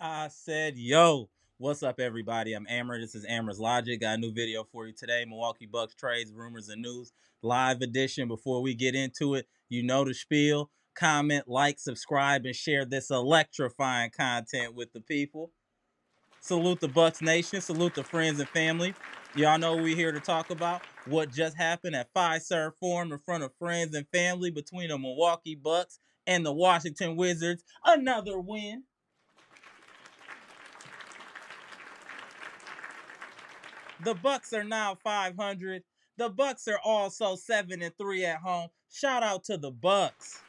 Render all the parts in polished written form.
I said, yo, what's up, everybody? I'm Amber. This is Amber's Logic. Got a new video for you today. Milwaukee Bucks trades, rumors, and news. Live edition. Before we get into it, you know the spiel. Comment, like, subscribe, and share this electrifying content with the people. Salute the Bucks Nation. Salute the friends and family. Y'all know we're here to talk about what just happened at Fiserv Forum in front of friends and family between the Milwaukee Bucks and the Washington Wizards. Another win. The Bucks are now 500. The Bucks are also 7-3 at home. Shout out to the Bucks.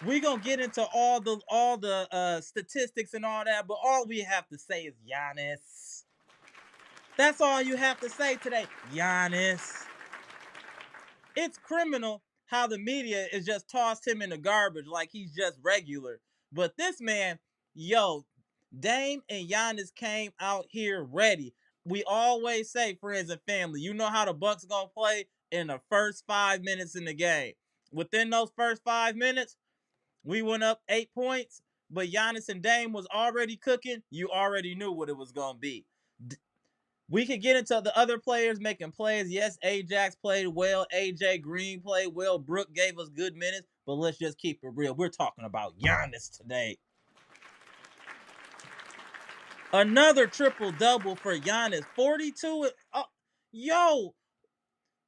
We gonna get into all the statistics and all that, but all we have to say is Giannis. That's all you have to say today, Giannis. It's criminal how the media is just tossed him in the garbage like he's just regular. But this man, yo, Dame and Giannis came out here ready. We always say, friends and family, you know how the Bucks gonna play in the first 5 minutes in the game. Within those first 5 minutes, we went up 8 points, but Giannis and Dame was already cooking. You already knew what it was gonna be. We could get into the other players making plays. Yes, Ajax played well. AJ Green played well. Brook gave us good minutes. But let's just keep it real. We're talking about Giannis today. Another triple-double for Giannis. 42. Yo,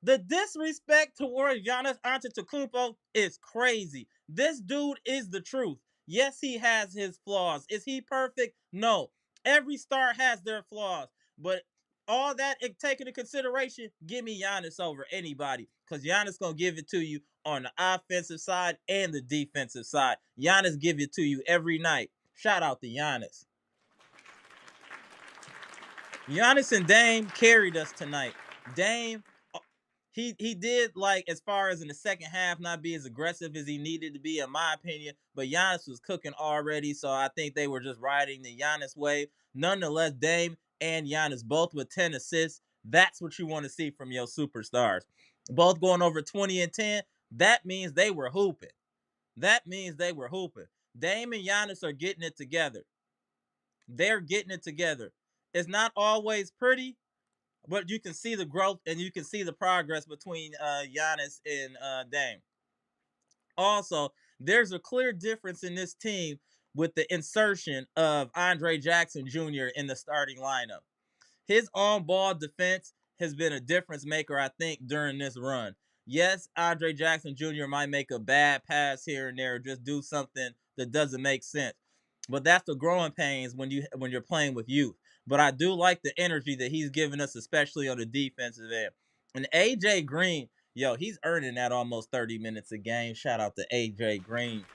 the disrespect towards Giannis Antetokounmpo is crazy. This dude is the truth. Yes, he has his flaws. Is he perfect? No. Every star has their flaws. But all that taken into consideration, give me Giannis over anybody. Because Giannis going to give it to you on the offensive side and the defensive side. Giannis give it to you every night. Shout out to Giannis. Giannis and Dame carried us tonight. Dame, he did, like, as far as in the second half, not be as aggressive as he needed to be, in my opinion. But Giannis was cooking already, so I think they were just riding the Giannis wave. Nonetheless, Dame and Giannis both with 10 assists. That's what you want to see from your superstars. Both going over 20 and 10. That means they were hooping. That means they were hooping. Dame and Giannis are getting it together. They're getting it together. It's not always pretty, but you can see the growth and you can see the progress between Giannis and Dame. Also, there's a clear difference in this team with the insertion of Andre Jackson Jr. in the starting lineup. His on-ball defense has been a difference maker, I think, during this run. Yes, Andre Jackson Jr. might make a bad pass here and there, or just do something that doesn't make sense. But that's the growing pains when you're playing with youth. But I do like the energy that he's giving us, especially on the defensive end. And AJ Green, yo, he's earning that almost 30 minutes a game. Shout out to AJ Green.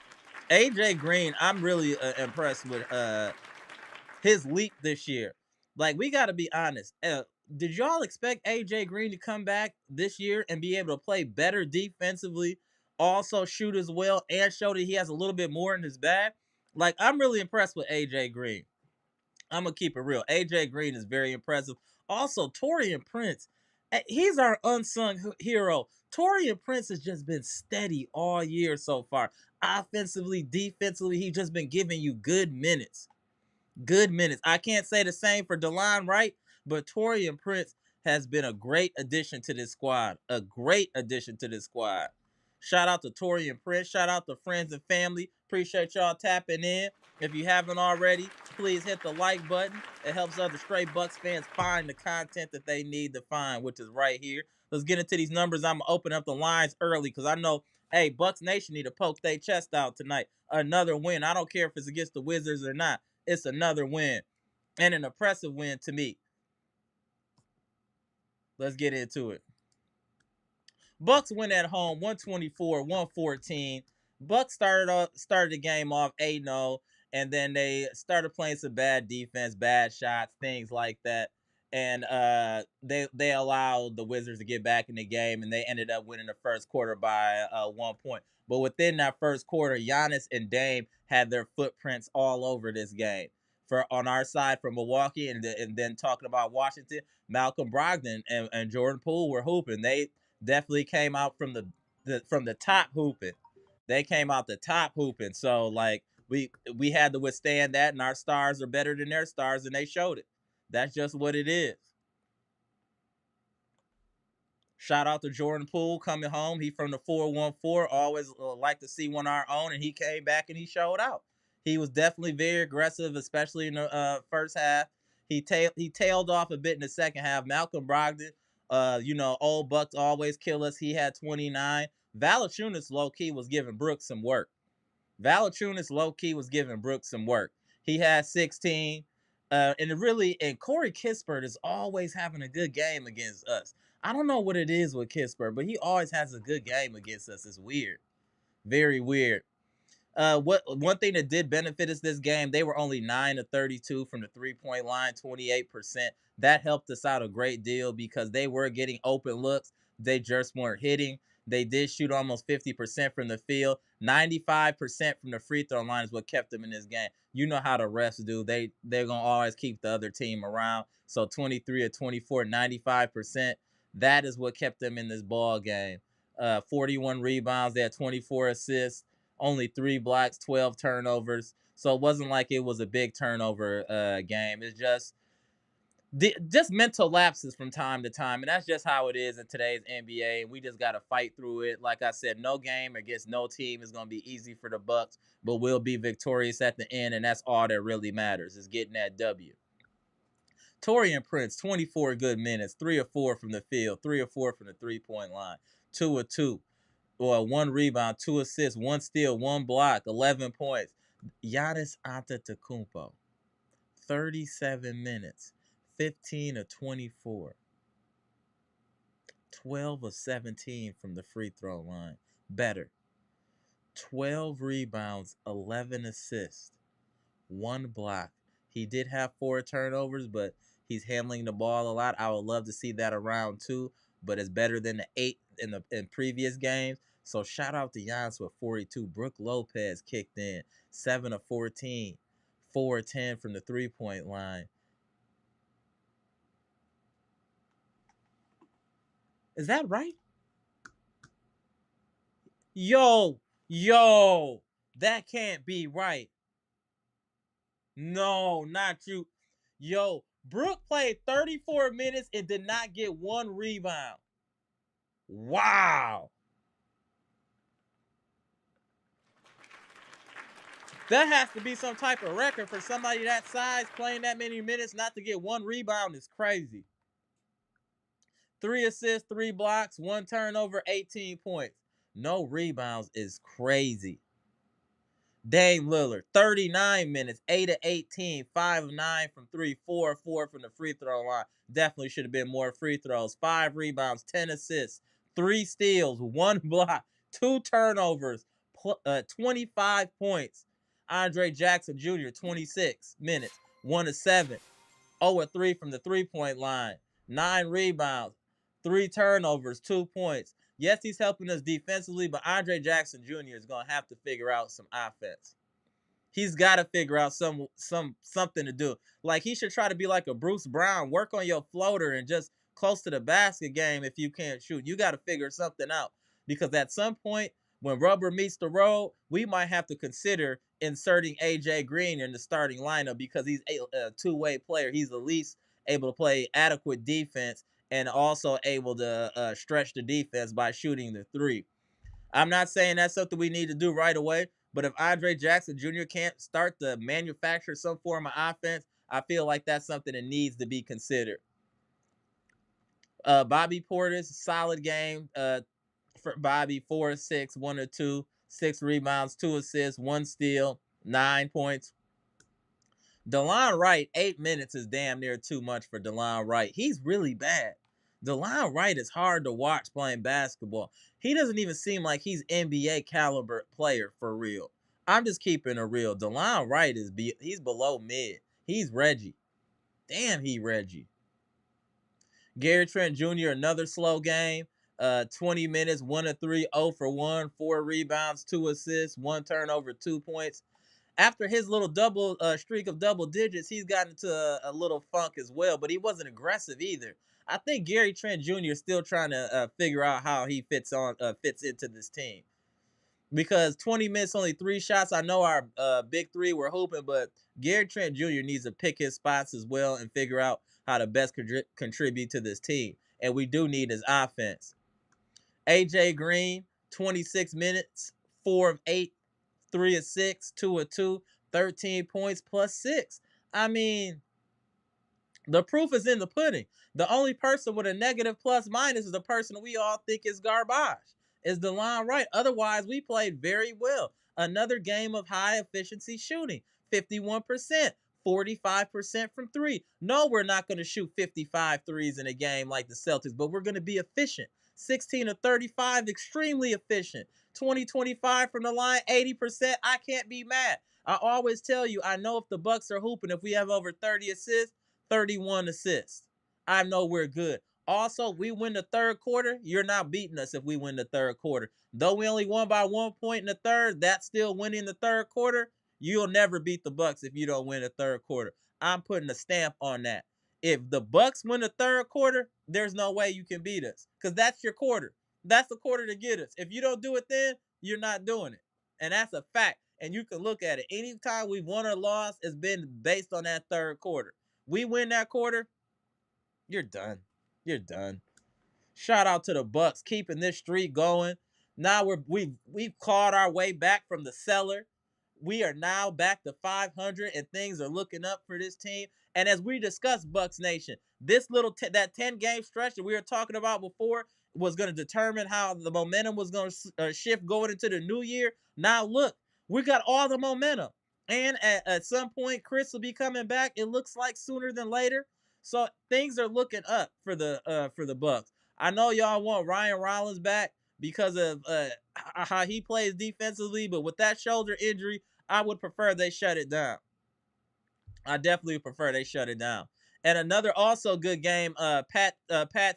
AJ Green, I'm really impressed with his leap this year. Like, we got to be honest. Did y'all expect AJ Green to come back this year and be able to play better defensively, also shoot as well, and show that he has a little bit more in his bag? Like, I'm really impressed with AJ Green. I'm gonna keep it real. AJ Green is very impressive. Also, Taurean Prince, he's our unsung hero. Taurean Prince has just been steady all year so far. Offensively, defensively, he's just been giving you good minutes. Good minutes. I can't say the same for DeLon Wright, but Taurean Prince has been a great addition to this squad. A great addition to this squad. Shout out to Taurean Prince. Shout out to friends and family. Appreciate y'all tapping in. If you haven't already, please hit the like button. It helps other straight Bucks fans find the content that they need to find, which is right here. Let's get into these numbers. I'm going to open up the lines early because I know, hey, Bucks Nation need to poke their chest out tonight. Another win. I don't care if it's against the Wizards or not. It's another win, and an impressive win to me. Let's get into it. Bucks win at home 124-114. Bucks started the game off 8-0, and then they started playing some bad defense, bad shots, things like that. And they allowed the Wizards to get back in the game, and they ended up winning the first quarter by 1 point. But within that first quarter, Giannis and Dame had their footprints all over this game. For on our side from Milwaukee, and then talking about Washington, Malcolm Brogdon and Jordan Poole were hooping. They definitely came out from the top hooping. They came out the top hooping. So like we had to withstand that, and our stars are better than their stars, and they showed it. That's just what it is. Shout out to Jordan Poole coming home. He from the 414. Always like to see one of our own, and he came back and he showed out. He was definitely very aggressive, especially in the first half. He tailed off a bit in the second half. Malcolm Brogdon, old Bucks always kill us. He had 29. Valanciunas low key was giving Brooks some work. Valanciunas low key was giving Brooks some work. He had 16. And Corey Kispert is always having a good game against us. I don't know what it is with Kispert, but he always has a good game against us. It's weird. Very weird. What one thing that did benefit us this game, they were only 9 of 32 from the 3-point line, 28%. That helped us out a great deal because they were getting open looks. They just weren't hitting. They did shoot almost 50% from the field. 95% from the free throw line is what kept them in this game. You know how the refs do. They're gonna always keep the other team around. So 23 of 24, 95%. That is what kept them in this ball game. 41 rebounds. They had 24 assists, only 3 blocks, 12 turnovers. So it wasn't like it was a big turnover game. It's just mental lapses from time to time, and that's just how it is in today's NBA. And we just got to fight through it. Like I said, no game against no team is going to be easy for the Bucks, but we'll be victorious at the end, and that's all that really matters is getting that W. Taurean Prince, 24 good minutes, 3 of 4 from the field, 3 of 4 from the 3-point line, 2 of 2. Well, 1 rebound, 2 assists, 1 steal, 1 block, 11 points. Giannis Antetokounmpo, 37 minutes, 15 of 24, 12 of 17 from the free throw line. Better. 12 rebounds, 11 assists, 1 block. He did have 4 turnovers, but he's handling the ball a lot. I would love to see that around too, but it's better than the 8 in previous games. So shout out to Giannis with 42. Brook Lopez kicked in 7 of 14, 4 of 10 from the 3-point line. Is that right? Yo, that can't be right. No, not you. Yo, Brook played 34 minutes and did not get 1 rebound. Wow. That has to be some type of record for somebody that size playing that many minutes not to get 1 rebound is crazy. 3 assists, 3 blocks, 1 turnover, 18 points. No rebounds is crazy. Dame Lillard, 39 minutes, 8 of 18, 5 of 9 from 3, 4 of 4 from the free throw line. Definitely should have been more free throws. 5 rebounds, 10 assists, 3 steals, 1 block, 2 turnovers, 25 points. Andre Jackson Jr., 26 minutes, 1 of 7, 0 of 3 from the 3-point line, 9 rebounds, 3 turnovers, 2 points. Yes, he's helping us defensively, but Andre Jackson Jr. is going to have to figure out some offense. He's got to figure out something to do. Like, he should try to be like a Bruce Brown, work on your floater and just close to the basket game if you can't shoot. You got to figure something out because at some point when rubber meets the road, we might have to consider inserting AJ Green in the starting lineup because he's a two-way player. He's at least able to play adequate defense and also able to stretch the defense by shooting the 3. I'm not saying that's something we need to do right away, but if Andre Jackson Jr. can't start to manufacture some form of offense, I feel like that's something that needs to be considered. Bobby Portis, solid game. For Bobby, 4 of 6, 1 of 2, 6 rebounds, 2 assists, 1 steal, 9 points. DeLon Wright, 8 minutes is damn near too much for DeLon Wright. He's really bad. DeLon Wright is hard to watch playing basketball. He doesn't even seem like he's NBA caliber player for real. I'm just keeping it real. DeLon Wright he's below mid. He's Reggie. Damn, he Reggie. Gary Trent Jr., another slow game. 20 minutes, 1 of 3, 0 for 1, 4 rebounds, 2 assists, 1 turnover, 2 points. After his little double streak of double digits, he's gotten into a little funk as well, but he wasn't aggressive either. I think Gary Trent Jr. is still trying to figure out how he fits into this team. because 20 minutes, only 3 shots. I know our big three were hooping, but Gary Trent Jr. needs to pick his spots as well and figure out how to best contribute to this team. And we do need his offense. AJ Green, 26 minutes, 4 of 8, 3 of 6, 2 of 2, 13 points plus 6. I mean, the proof is in the pudding. The only person with a negative plus minus is the person we all think is garbage. Is DeLon Wright. Otherwise, we played very well. Another game of high efficiency shooting. 51%, 45% from three. No, we're not going to shoot 55 threes in a game like the Celtics, but we're going to be efficient. 16 to 35, extremely efficient. 20-25 from the line, 80%. I can't be mad. I always tell you, I know if the Bucks are hooping, if we have over 30 assists, 31 assists. I know we're good. Also, we win the third quarter. You're not beating us if we win the third quarter. Though we only won by 1 point in the third, that's still winning the third quarter. You'll never beat the Bucks if you don't win the third quarter. I'm putting a stamp on that. If the Bucks win the third quarter, there's no way you can beat us because that's your quarter. That's the quarter to get us. If you don't do it then, you're not doing it. And that's a fact. And you can look at it. Anytime we've won or lost, it's been based on that third quarter. We win that quarter, you're done. You're done. Shout out to the Bucks keeping this streak going. Now we've clawed our way back from the cellar. We are now back to 500, and things are looking up for this team. And as we discussed, Bucks Nation, this little that 10-game stretch that we were talking about before was going to determine how the momentum was going to shift going into the new year. Now look, we got all the momentum, and at some point, Khris will be coming back. It looks like sooner than later. So things are looking up for the Bucks. I know y'all want Ryan Rollins back because of how he plays defensively, but with that shoulder injury, I would prefer they shut it down. I definitely prefer they shut it down. And another also good game, Pat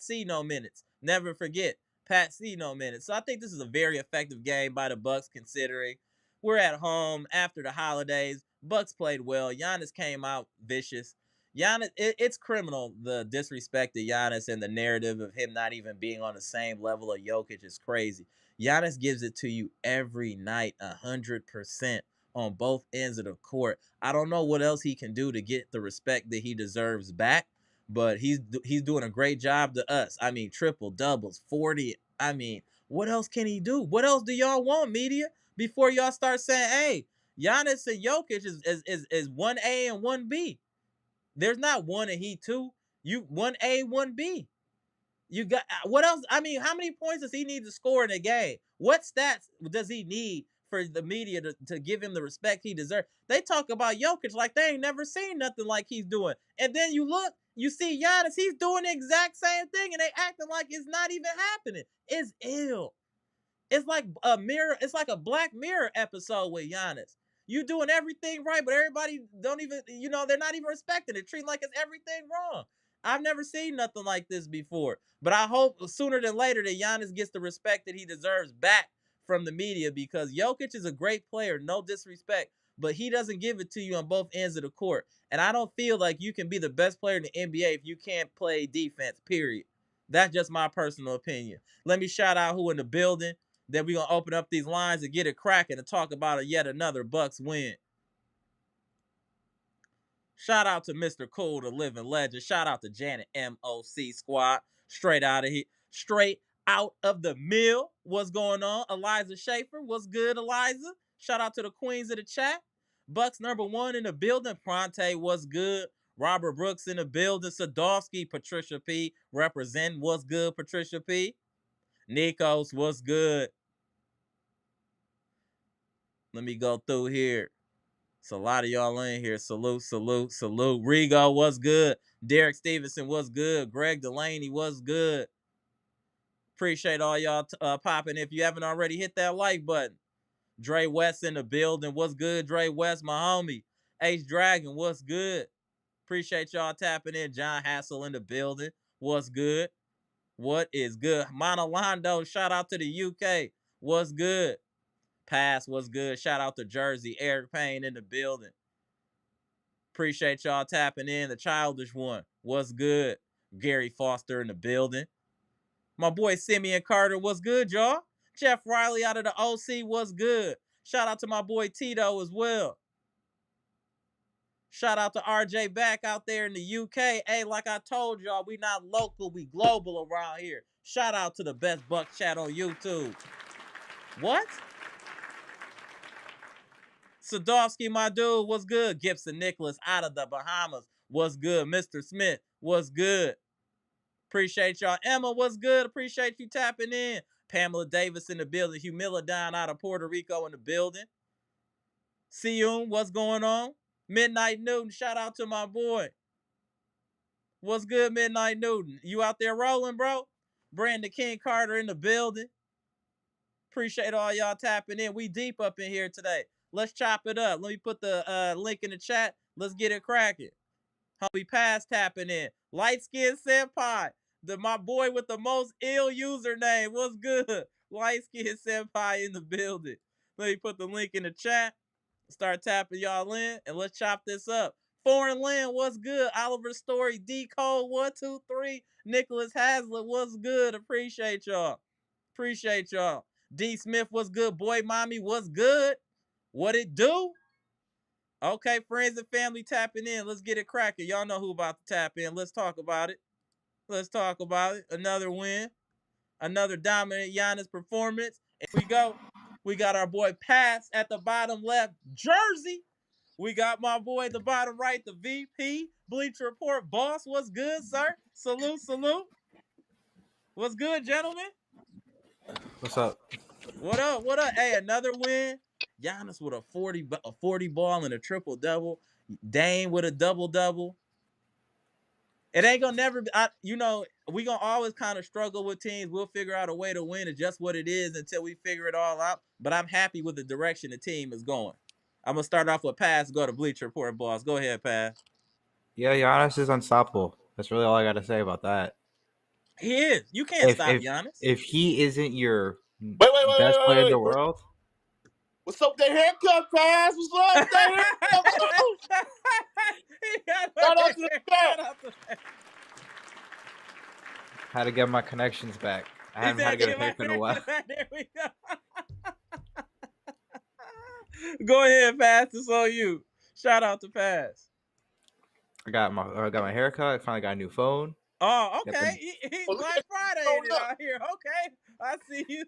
C no minutes. Never forget Pat C no minutes. So I think this is a very effective game by the Bucks considering we're at home after the holidays. Bucks played well. Giannis came out vicious. Giannis, it's criminal the disrespect of Giannis and the narrative of him not even being on the same level of Jokic is crazy. Giannis gives it to you every night, 100% on both ends of the court. I don't know what else he can do to get the respect that he deserves back, but he's doing a great job to us. I mean, triple doubles, 40. I mean, what else can he do? What else do y'all want, media? Before y'all start saying, "Hey, Giannis and Jokic is 1A and 1B." There's not one and he two. You 1A, 1B. You got what else? I mean, how many points does he need to score in a game? What stats does he need for the media to give him the respect he deserves? They talk about Jokic like they ain't never seen nothing like he's doing. And then you look, you see Giannis, he's doing the exact same thing, and they acting like it's not even happening. It's ill. It's like a mirror. It's like a Black Mirror episode with Giannis. You doing everything right, but everybody don't even, they're not even respecting it. Treating like it's everything wrong. I've never seen nothing like this before. But I hope sooner than later that Giannis gets the respect that he deserves back from the media because Jokic is a great player, no disrespect, but he doesn't give it to you on both ends of the court. And I don't feel like you can be the best player in the NBA if you can't play defense, period. That's just my personal opinion. Let me shout out who in the building. Then we're going to open up these lines and get it cracking and talk about a yet another Bucks win. Shout out to Mr. Cool, the living legend. Shout out to Janet MOC Squad. Straight out of here. Straight out of the mill. What's going on? Eliza Schaefer. What's good, Eliza? Shout out to the queens of the chat. Bucks #1 in the building. Pronte, what's good? Robert Brooks in the building. Sadowski, Patricia P. Represent. What's good, Patricia P. Nikos, what's good? Let me go through here. It's a lot of y'all in here. Salute, salute, salute. Rigo, what's good? Derek Stevenson, what's good? Greg Delaney, what's good? Appreciate all y'all popping. If you haven't already, hit that like button. Dre West in the building. What's good, Dre West, my homie? H Dragon, what's good? Appreciate y'all tapping in. John Hassel in the building. What's good? What is good? Monolando, shout out to the UK. What's good? Pass, what's good? Shout out to Jersey. Eric Payne in the building. Appreciate y'all tapping in. The childish one. What's good? Gary Foster in the building. My boy Simeon Carter, what's good, y'all? Chef Riley out of the OC, what's good? Shout out to my boy Tito as well. Shout out to RJ back out there in the UK. Hey, like I told y'all, we not local, we global around here. Shout out to the best Bucks chat on YouTube. What? Sadovsky, my dude, what's good? Gibson Nicholas out of the Bahamas, what's good? Mr. Smith, what's good? Appreciate y'all. Emma, what's good? Appreciate you tapping in. Pamela Davis in the building. Humila down out of Puerto Rico in the building. Siyun, what's going on? Midnight Newton, shout out to my boy. What's good, Midnight Newton? You out there rolling, bro? Brandon King Carter in the building. Appreciate all y'all tapping in. We deep up in here today. Let's chop it up. Let me put the link in the chat. Let's get it cracking. Homie Pass tapping in. Light Skin Senpai. My boy with the most ill username. What's good? Light Skin Senpai in the building. Let me put the link in the chat. Start tapping y'all in, and let's chop this up. Foreign Land, what's good? Oliver Story, D Code 123, Nicholas Hazlitt, what's good? Appreciate y'all. Appreciate y'all. D Smith, what's good? Boy Mommy, what's good? What it do? Okay, friends and family tapping in. Let's get it cracking. Y'all know who about to tap in. Let's talk about it. Let's talk about it. Another win. Another dominant Giannis performance. And we go. We got our boy Pass at the bottom left, Jersey. We got my boy at the bottom right, the VP, Bleacher Report boss. What's good, sir? Salute, salute. What's good, gentlemen? What's up? What up? What up? Hey, another win. Giannis with a 40 ball and a triple double. Dame with a double double. It ain't gonna never be, we gonna always kind of struggle with teams. We'll figure out a way to win. It's just what it is until we figure it all out. But I'm happy with the direction the team is going. I'm gonna start off with Pass. Go to Bleacher Report, boss. Go ahead, Pass. Yeah, Giannis is unstoppable. That's really all I got to say about that. He is. You can't stop Giannis. If he isn't your wait, best player in the world. What's up with that haircut, Pass? What's up with that haircut? Shout out to the chat. Had to get my connections back. I haven't had to get a haircut in a while. There we go. Go ahead, Pass. It's on you. Shout out to Pass. I got my haircut. I finally got a new phone. Oh, okay. He's Black Friday out here. Okay, I see you.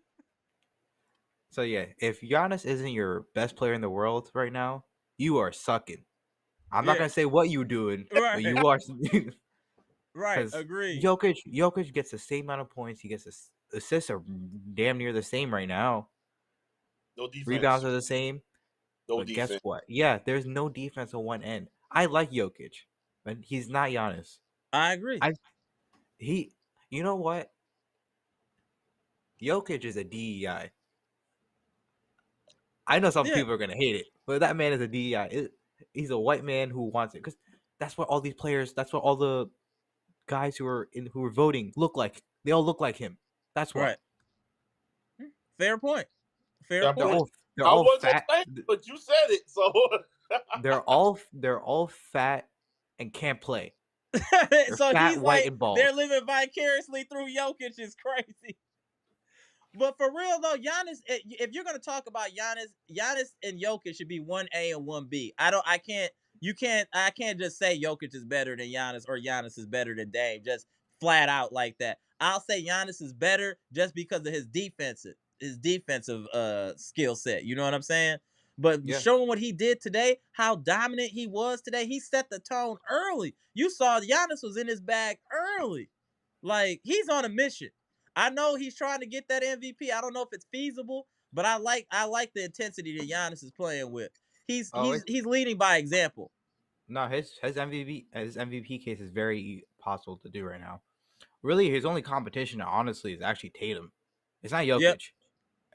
So yeah, if Giannis isn't your best player in the world right now, you are sucking. I'm not gonna say what you're doing, but you are. Right, agree. Jokic gets the same amount of points. He gets assists are damn near the same right now. No defense. Rebounds are the same. But defense. Guess what? Yeah, there's no defense on one end. I like Jokic, but he's not Giannis. I agree. You know what? Jokic is a DEI. I know some people are gonna hate it, but that man is a DEI. He's a white man who wants it because that's what all these players. That's what all the guys who are voting look like. They all look like him. That's why. Right. Fair point. They're all fat, but you said it, so they're all fat and can't play. So fat, he's white, like and bald. They're living vicariously through Jokic is crazy. But for real though, Giannis, if you're gonna talk about Giannis and Jokic should be 1A and 1B. I can't just say Jokic is better than Giannis or Giannis is better than Dame, just flat out like that. I'll say Giannis is better just because of his defensive skill set. You know what I'm saying? But showing what he did today, how dominant he was today, he set the tone early. You saw Giannis was in his bag early. Like, he's on a mission. I know he's trying to get that MVP. I don't know if it's feasible, but I like the intensity that Giannis is playing with. He's leading by example. No, his MVP case is very possible to do right now. Really, his only competition, honestly, is actually Tatum. It's not Jokic. Yep.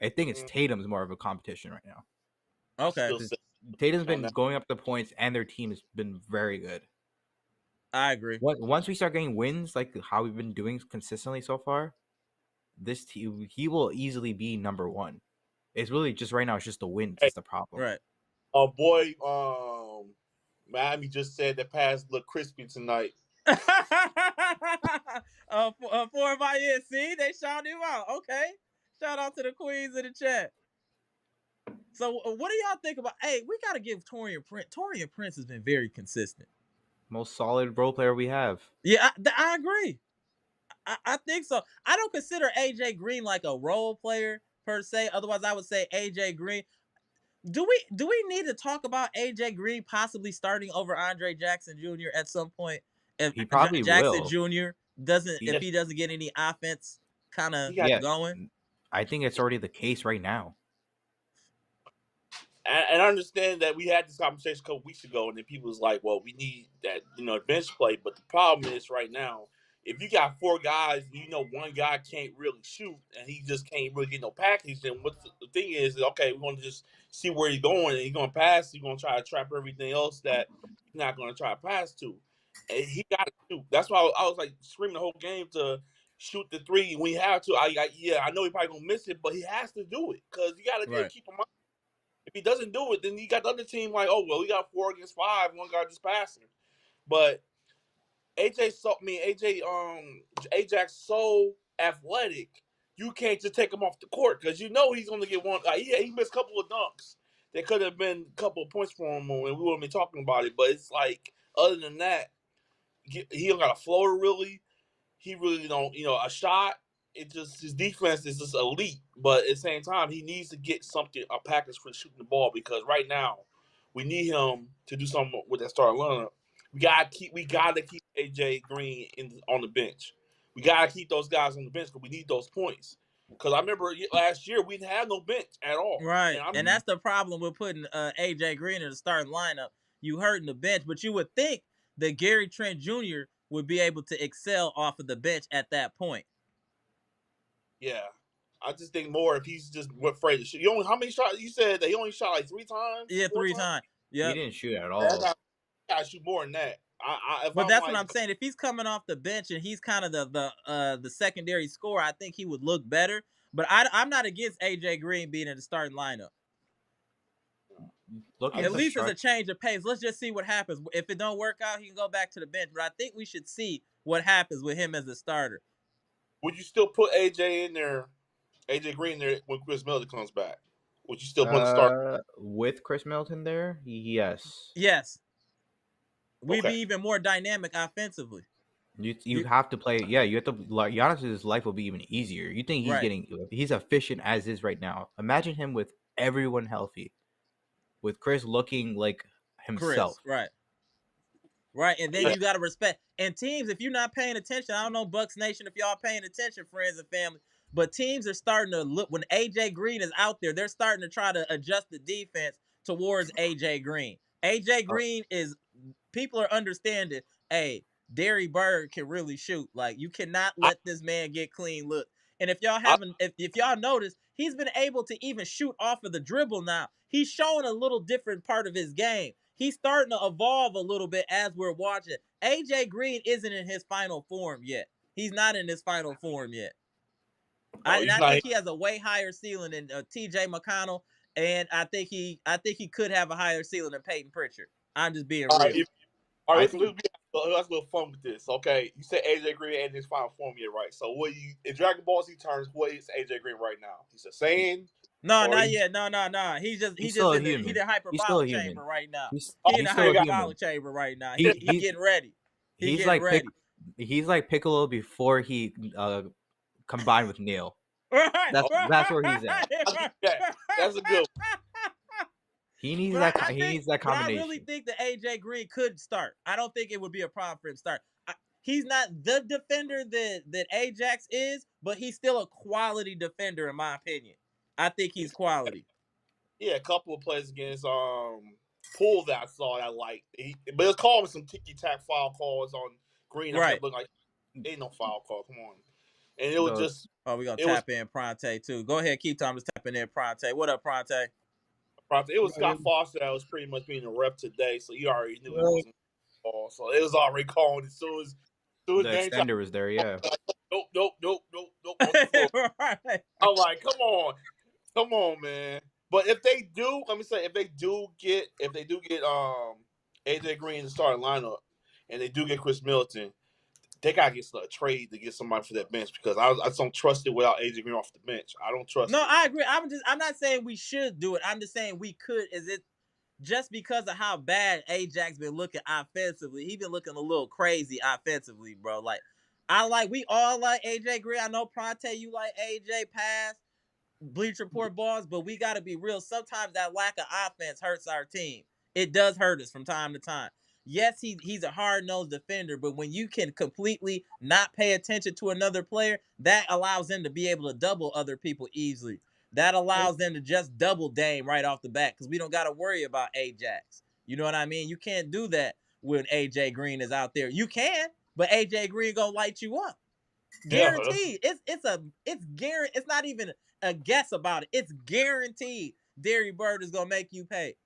I think it's Tatum's more of a competition right now. Okay. Tatum's been going up the points, and their team has been very good. I agree. Once we start getting wins, like how we've been doing consistently so far, this team, he will easily be number one. It's really just right now. It's just the wins is the problem. Right. Boy, Miami just said that Pass look crispy tonight. For my see, they shouted him out. Okay. Shout out to the queens in the chat. So, what do y'all think about? Hey, we got to give Taurean Prince. Taurean Prince has been very consistent. Most solid role player we have. Yeah, I agree. I think so. I don't consider AJ Green like a role player per se. Otherwise, I would say AJ Green. Do we need to talk about AJ Green possibly starting over Andre Jackson Jr. at some point? If He probably Jackson will. Jr. if he doesn't get any offense kind of going. I think it's already the case right now. And I understand that we had this conversation a couple weeks ago, and then people was like, "Well, we need that, bench play." But the problem is right now, if you got 4 guys, one guy can't really shoot, and he just can't really get no package. Then what the thing is, okay, we're going to just see where he's going, and he's going to pass. He's going to try to trap everything else that he's not going to try to pass to. And he got to shoot. That's why I was like screaming the whole game to shoot the 3 when he had to. I know he probably gonna miss it, but he has to do it because you got to keep him up. If he doesn't do it, then you got the other team like, oh, well, we got 4 against 5. One guy just passing. But Ajax's so athletic, you can't just take him off the court because he's going to get one. He missed a couple of dunks. There could have been a couple of points for him, and we wouldn't be talking about it. But it's like, other than that, he don't got a floater really. He really don't, a shot. It just, his defense is just elite, but at the same time, he needs to get a package for shooting the ball because right now, we need him to do something with that starting lineup. We gotta keep AJ Green on the bench. We gotta keep those guys on the bench because we need those points. Because I remember last year we didn't have no bench at all. Right, and that's the problem with putting AJ Green in the starting lineup. You hurting the bench, but you would think that Gary Trent Jr. would be able to excel off of the bench at that point. Yeah, I just think more if he's just afraid to shoot. How many shots? You said that he only shot like 3 times. Yeah, 3 times. Yeah, he didn't shoot at all. Gotta shoot more than that. But that's what I'm saying. If he's coming off the bench and he's kind of the secondary scorer, I think he would look better. But I'm not against AJ Green being in the starting lineup. At least it's a change of pace. Let's just see what happens. If it don't work out, he can go back to the bench. But I think we should see what happens with him as a starter. Would you still put AJ Green there when Khris Middleton comes back? Would you still put the start with Khris Middleton there? Yes. Yes. We'd be even more dynamic offensively. You have to play. Yeah, you have to. Giannis's life will be even easier. You think he's efficient as is right now? Imagine him with everyone healthy, with Khris looking like himself. Right, and then you got to respect. And teams, if you're not paying attention, I don't know, Bucks Nation, if y'all paying attention, friends and family, but teams are starting to look, when AJ Green is out there, they're starting to try to adjust the defense towards AJ Green. AJ Green people are understanding, hey, Derry Bird can really shoot. Like, you cannot let this man get clean look. And if y'all notice, he's been able to even shoot off of the dribble now. He's showing a little different part of his game. He's starting to evolve a little bit as we're watching. AJ Green isn't in his final form yet. He's not in his final form yet. I think he has a way higher ceiling than TJ McConnell, and I think he could have a higher ceiling than Peyton Pritchard. I'm just being real. All right, let's have a little fun with this, okay? You said AJ Green ain't in his final form yet, right? So in Dragon Ball Z terms, what is AJ Green right now? He's a Saiyan? No, not yet. No. He's in the hyperbolic chamber right now. He's in the hyperbolic chamber right now. He's getting ready. He's ready. He's like Piccolo before he combined with Neil. Right. That's where he's at. That's a good one. He needs that combination. I really think that AJ Green could start. I don't think it would be a problem for him to start. He's not the defender that Ajax is, but he's still a quality defender in my opinion. I think he's quality. Yeah, a couple of plays against Poole that I saw that I liked. But it was calling some ticky-tack foul calls on Green. I kept looking like, ain't no foul call. Come on. And it was just... Oh, we're going to tap in Pronte, too. Go ahead, keep Thomas tapping in Pronte. What up, Pronte? It was Scott Foster that was pretty much being a rep today, so you already knew it wasn't ball. So it was already calling as soon as the extender was there, yeah. Nope. Right. I'm like, come on, man. But if they do, let me say, if they do get AJ Green in the starting lineup, and they do get Khris Middleton, they gotta get a trade to get somebody for that bench because I just don't trust it without AJ Green off the bench. I don't trust No, it. I agree. I'm not saying we should do it. I'm just saying we could. Is it just because of how bad Ajax been looking offensively? He been looking a little crazy offensively, bro. Like we all like AJ Green. I know Pronte, you like AJ Pass, Bleach Report balls, but we got to be real. Sometimes that lack of offense hurts our team. It does hurt us from time to time. Yes, he's a hard-nosed defender, but when you can completely not pay attention to another player, that allows them to be able to double other people easily. That allows them to just double Dame right off the bat because we don't got to worry about Ajax. You know what I mean? You can't do that when AJ Green is out there. You can, but AJ Green gonna light you up. Guaranteed. It's not even a guess about it. It's guaranteed Derry Bird is gonna make you pay.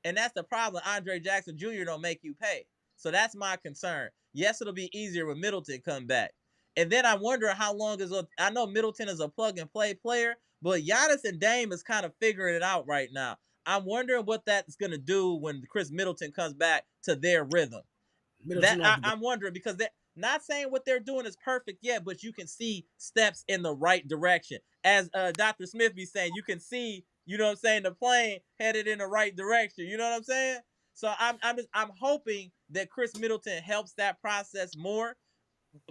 And that's the problem. Andre Jackson Jr. don't make you pay. So that's my concern. Yes, it'll be easier when Middleton come back. And then I wonder how long I know Middleton is a plug and play player, but Giannis and Dame is kind of figuring it out right now. I'm wondering what that's gonna do when Khris Middleton comes back to their rhythm. I'm wondering because they're not saying what they're doing is perfect yet, but you can see steps in the right direction. As Dr. Smith be saying, you can see, you know what I'm saying, the plane headed in the right direction. You know what I'm saying? So I'm hoping that Khris Middleton helps that process more.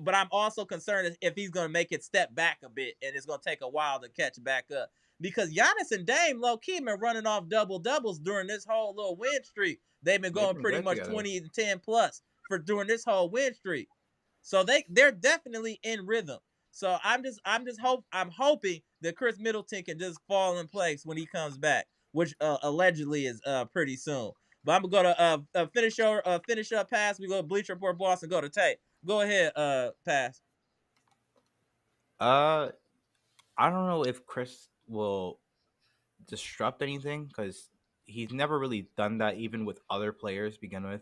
But I'm also concerned if he's going to make it step back a bit and it's going to take a while to catch back up. Because Giannis and Dame, low-key, been running off double-doubles during this whole little win streak. They've been going pretty much together. 20 and 10 plus for during this whole win streak. So they're definitely in rhythm. So I'm hoping that Khris Middleton can just fall in place when he comes back, which allegedly is pretty soon. But I'm gonna go to finish up pass. We go to Bleacher Report Boston. Go to Tate. Go ahead, pass. I don't know if Khris will disrupt anything because he's never really done that, even with other players. To begin with,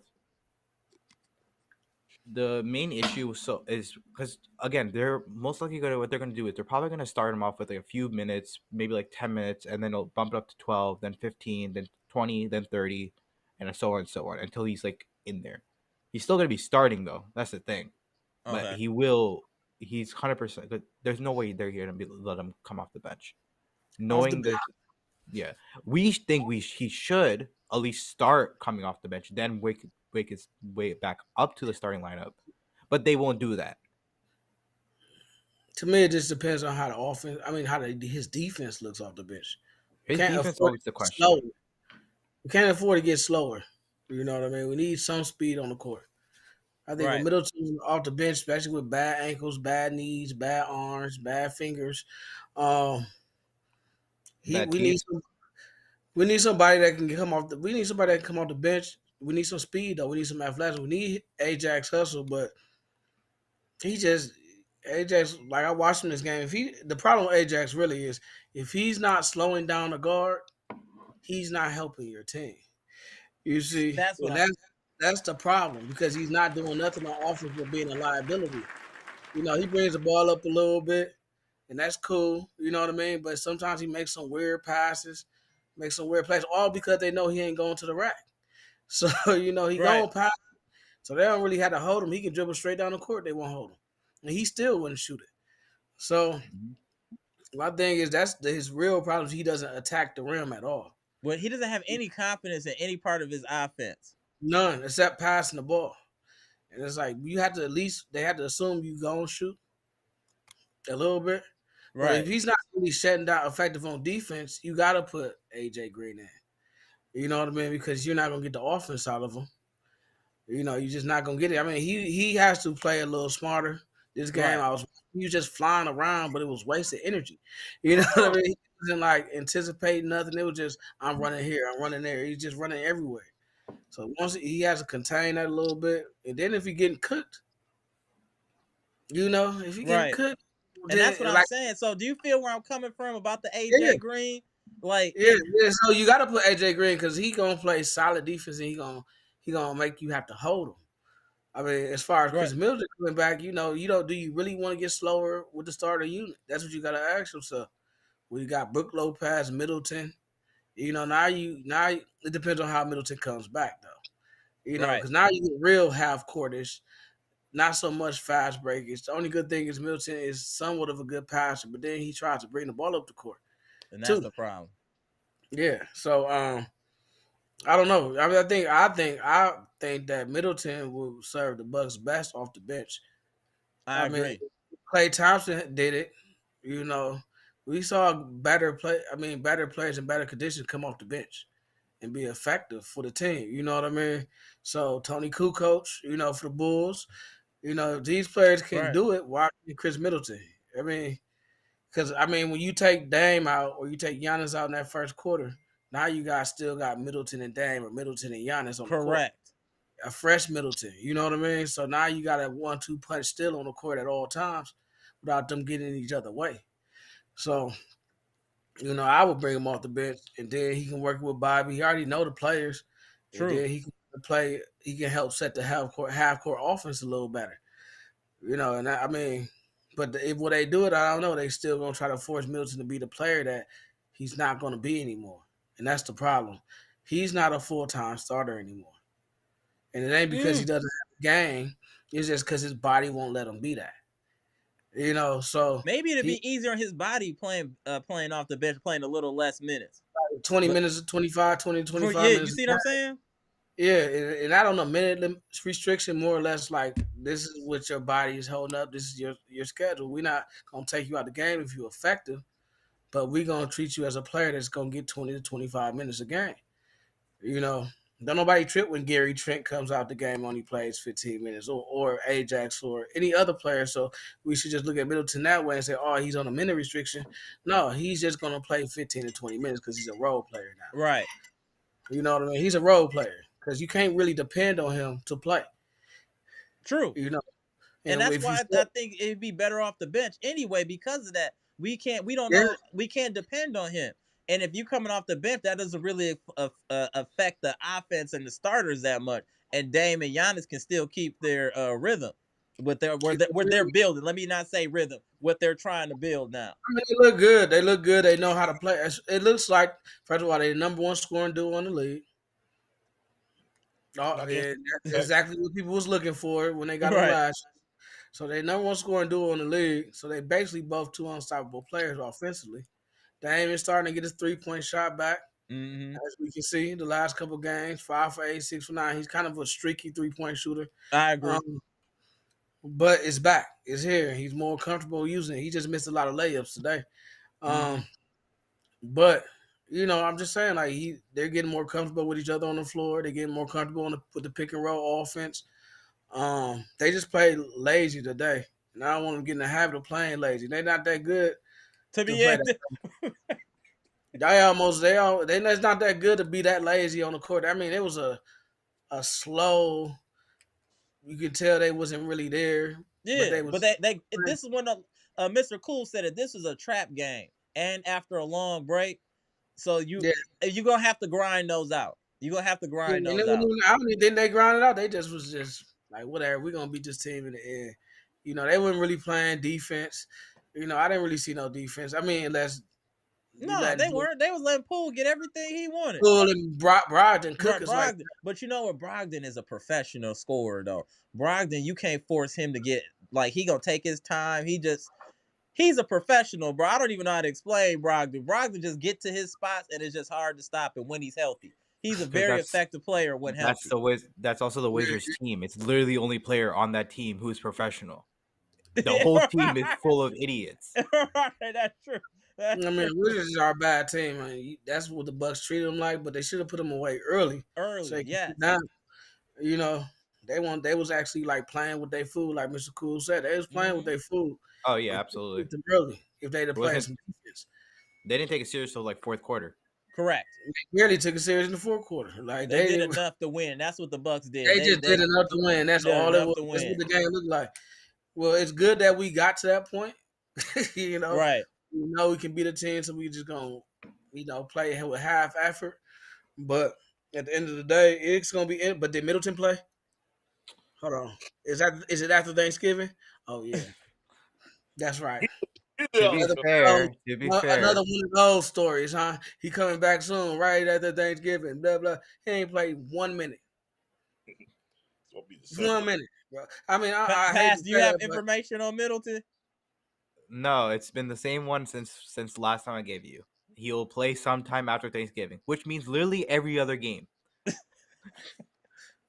the main issue is because again, they're most likely what they're going to do is they're probably going to start him off with like a few minutes, maybe like 10 minutes, and then they'll bump it up to 12, then 15, then 20, then 30, and so on until he's like in there. He's still going to be starting though. That's the thing. Okay. But he's 100%. There's no way they're here to let him come off the bench. Knowing this, yeah, we think he should at least start coming off the bench, then wake his way back up to the starting lineup. But they won't do that. To me, it just depends on how the offense. I mean, his defense looks off the bench. His defense is always the question. We can't afford to get slower. You know what I mean? We need some speed on the court. I think with Middleton off the bench, especially with bad ankles, bad knees, bad arms, bad fingers, we need somebody that can come off we need somebody that can come off the bench. We need some speed though. We need some athleticism. We need Ajax hustle, but Ajax, like I watched him this game. The problem with Ajax really is if he's not slowing down the guard, he's not helping your team. You see, that's the problem because he's not doing nothing on offense but being a liability. You know, he brings the ball up a little bit, and that's cool. You know what I mean? But sometimes he makes some weird passes, makes some weird plays, all because they know he ain't going to the rack. So, you know, he going pass. So they don't really have to hold him. He can dribble straight down the court. They won't hold him. And he still wouldn't shoot it. So my thing is that's his real problem. He doesn't attack the rim at all. Well, he doesn't have any confidence in any part of his offense. None, except passing the ball. And it's like they have to assume you gonna shoot a little bit. Right. But if he's not really shutting down effective on defense, you gotta put AJ Green in. You know what I mean? Because you're not gonna get the offense out of him. You know, you're just not gonna get it. I mean, he has to play a little smarter. This game, he was just flying around, but it was wasted energy. You know what I mean? He wasn't like anticipating nothing. It was just, I'm running here, I'm running there. He's just running everywhere. So once he has to contain that a little bit, and then if he's getting cooked, you know, if he getting cooked, and that's what I'm saying. So do you feel where I'm coming from about the AJ Green? Like, yeah. So you got to put AJ Green because he gonna play solid defense and he gonna make you have to hold him. I mean, as far as Khris Middleton coming back, do you really want to get slower with the starter unit? That's what you got to ask yourself. We got Brook Lopez, Middleton. You know, now it depends on how Middleton comes back, though. You know, because now you get real half courtish. not so much fast breakage. The only good thing is Middleton is somewhat of a good passer, but then he tries to bring the ball up the court. And that's the problem. Yeah. So I don't know. I mean, I think that Middleton will serve the Bucks best off the bench. I agree. mean, Klay Thompson did it. You know, we saw better players in better conditions come off the bench and be effective for the team. You know what I mean? So Tony Kukoc, for the Bulls, these players can do it. Why Khris Middleton? I mean, because when you take Dame out or you take Giannis out in that first quarter, now you guys still got Middleton and Dame or Middleton and Giannis on the court. Correct. A fresh Middleton, you know what I mean? So now you got a 1-2 punch still on the court at all times without them getting in each other way. So, I would bring him off the bench and then he can work with Bobby. He already know the players. True. And then he can play. He can help set the half court offense a little better. But if when they do it, I don't know. They still gonna try to force Middleton to be the player that he's not gonna be anymore, and that's the problem. He's not a full-time starter anymore. And it ain't because he doesn't have a game. It's just because his body won't let him be that. So maybe it'd be easier on his body playing off the bench, playing a little less minutes. 20 minutes, 25 minutes. Yeah, you see what I'm saying? Yeah, and I don't know, minute restriction, more or less like this is what your body is holding up. This is your schedule. We're not going to take you out of the game if you're effective, but we're going to treat you as a player that's going to get 20 to 25 minutes a game. Don't nobody trip when Gary Trent comes out the game only plays 15 minutes or Ajax or any other player. So we should just look at Middleton that way and say, oh, he's on a minute restriction. No, he's just going to play 15 to 20 minutes because he's a role player now. Right. You know what I mean? He's a role player because you can't really depend on him to play. True. And that's why I think it'd be better off the bench anyway because of that. We can't depend on him. And if you're coming off the bench, that doesn't really affect the offense and the starters that much. And Dame and Giannis can still keep their rhythm with their what they're building. Let me not say rhythm. What they're trying to build now. They look good. They know how to play. It looks like, first of all, they're the number one scoring duo in the league. Oh, yeah, that's exactly what people was looking for when they got the last. So they number one scoring duo in the league. So they basically both two unstoppable players offensively. Dame is starting to get his 3-point shot back. Mm-hmm. As we can see, the last couple of games, 5 for 8, 6 for 9. He's kind of a streaky 3-point shooter. I agree. But it's back. It's here. He's more comfortable using it. He just missed a lot of layups today. But, I'm just saying, like, they're getting more comfortable with each other on the floor. They're getting more comfortable with the pick and roll offense. They just played lazy today. And I don't want to get in the habit of playing lazy. They're not that good. To be able they're not that good to be that lazy on the court. I mean, it was a slow. You could tell they wasn't really there. Yeah, but they this is when Mr. Cool said it. This is a trap game, and after a long break, so you're gonna have to grind those out. You're gonna have to grind those out. Didn't they grind it out? They just was like, whatever. We're gonna beat this team in the end. They weren't really playing defense. I didn't really see no defense. I mean, unless they weren't. They was letting Poole get everything he wanted. Poole and Brogdon cook Brogdon. But you know what? Brogdon is a professional scorer, though. Brogdon, you can't force him to get he gonna take his time. He's a professional, bro. I don't even know how to explain Brogdon. Brogdon just get to his spots, and it's just hard to stop him when he's healthy. He's a very effective player when healthy. That's also the Wizards team. It's literally the only player on that team who is professional. The whole team is full of idiots. That's true. Wizards are a bad team. That's what the Bucks treated them like, but they should have put them away early. So yeah. They was actually like playing with their food, like Mr. Cool said. They was playing with their food. Oh yeah, absolutely. Early, if they'd have played some defense. They didn't take it serious till fourth quarter. Correct. They barely took it serious in the fourth quarter. Like they did enough to win. That's what the Bucks did. They just did enough to win. That's all it was. That's what the game looked like. Well, it's good that we got to that point. Right. We know we can beat a team, so we just gonna, play with half effort. But at the end of the day, it's gonna be in. But did Middleton play? Hold on. Is it after Thanksgiving? Oh yeah, that's right. To be fair. Another one of those stories, huh? He coming back soon, right after Thanksgiving. Blah blah. He ain't played 1 minute. 1 minute. Well, I mean, I hate to do you say have that, information on Middleton? No, it's been the same one since last time I gave you. He'll play sometime after Thanksgiving, which means literally every other game.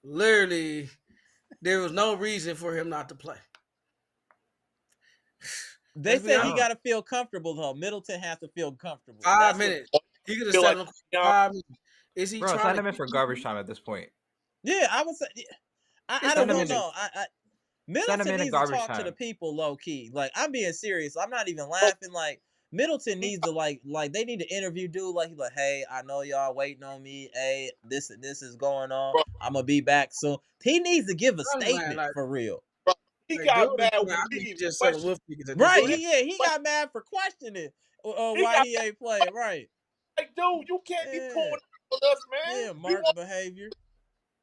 Literally, there was no reason for him not to play. They said he got to feel comfortable, though. Middleton has to feel comfortable. 5 minutes. He could have sat on 5 minutes. Is he Bro, trying sign to him in for garbage time at this point? Yeah, I would say. I don't know. Middleton needs to talk to the people low key. Like, I'm being serious. I'm not even laughing. Like, Middleton needs to like they need to interview dude. Like, he's like, hey, I know y'all waiting on me. Hey, this is going on. I'm gonna be back soon. He needs to give a statement for real. He got mad when he just said Wolf tickets. Right? He got mad for questioning why he ain't playing. Right? Like, dude, you can't be pulling with us, man. Yeah, mark behavior.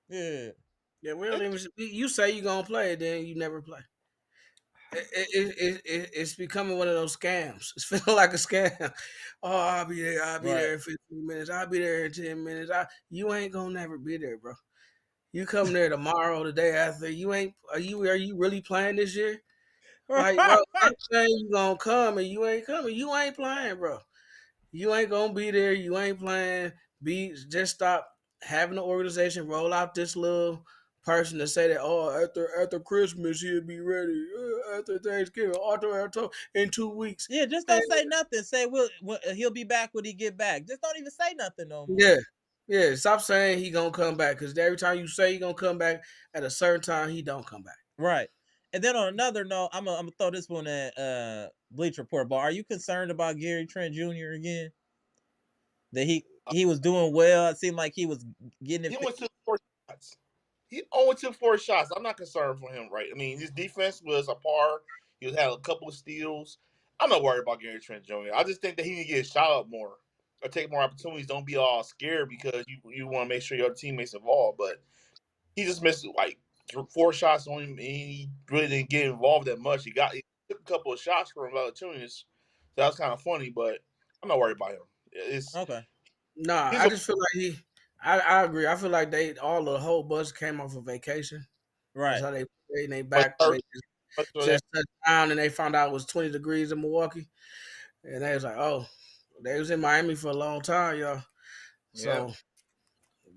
Yeah. Yeah, we don't even. You say you gonna play, then you never play. It's becoming one of those scams. It's feeling like a scam. Oh, I'll be there. I'll be there in 15 minutes. I'll be there in 10 minutes. You ain't gonna never be there, bro. You come there tomorrow, the day after. You ain't. Are you really playing this year? Like, bro, I'm saying you gonna come and you ain't coming. You ain't playing, bro. You ain't gonna be there. You ain't playing. Just stop having the organization roll out this little person to say that after Christmas he'll be ready. After Thanksgiving, after in 2 weeks. Yeah, just don't say nothing. Say he'll be back when he get back. Just don't even say nothing no more. Yeah. Stop saying he gonna come back, because every time you say he gonna come back at a certain time, he don't come back. Right. And then on another note, I'm gonna throw this one at Bleach Report. But are you concerned about Gary Trent Jr. again? That he was doing well. It seemed like he was getting it. He went to 4 shots. He only took 4 shots. I'm not concerned for him, right? I mean, his defense was a par. He had a couple of steals. I'm not worried about Gary Trent Jr. I just think that he need to get shot up more or take more opportunities. Don't be all scared because you want to make sure your teammates involved. But he just missed like 4 shots on him, and he really didn't get involved that much. He took a couple of shots from opportunities. So that was kind of funny, but I'm not worried about him. It's okay. Nah, I just feel like I agree. I feel like the whole bunch came off of vacation. Right. That's how they back. They just touched down and they found out it was 20 degrees in Milwaukee. And they was like, oh, they was in Miami for a long time, y'all. So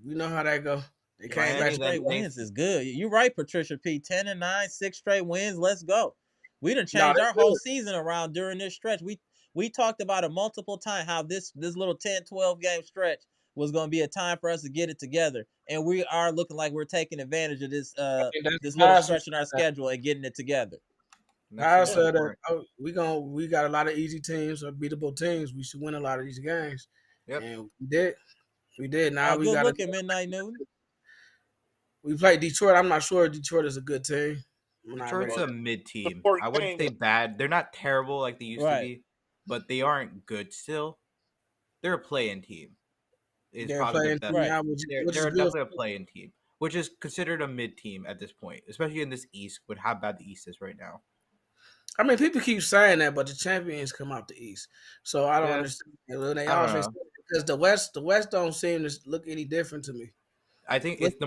you know how that go. They came back. Straight wins is good. You're right, Patricia P. 10-9, 6 straight wins. Let's go. We done changed our whole season around during this stretch. We talked about it multiple times how this little 10-12 game stretch was going to be a time for us to get it together, and we are looking like we're taking advantage of this this little stretch in our schedule and getting it together. I said that we got a lot of easy teams or beatable teams. We should win a lot of these games. Yep. And we did. Now we got to look at Midnight Noon. We played Detroit. I'm not sure Detroit is a good team. Detroit's a mid team. I wouldn't say bad. They're not terrible like they used to be, but they aren't good still. They're a play-in team. They're definitely a play-in team, which is considered a mid team at this point, especially in this East with how bad the East is right now. I mean, people keep saying that, but the champions come out the East, so I don't understand. They always because the West don't seem to look any different to me. I think it's the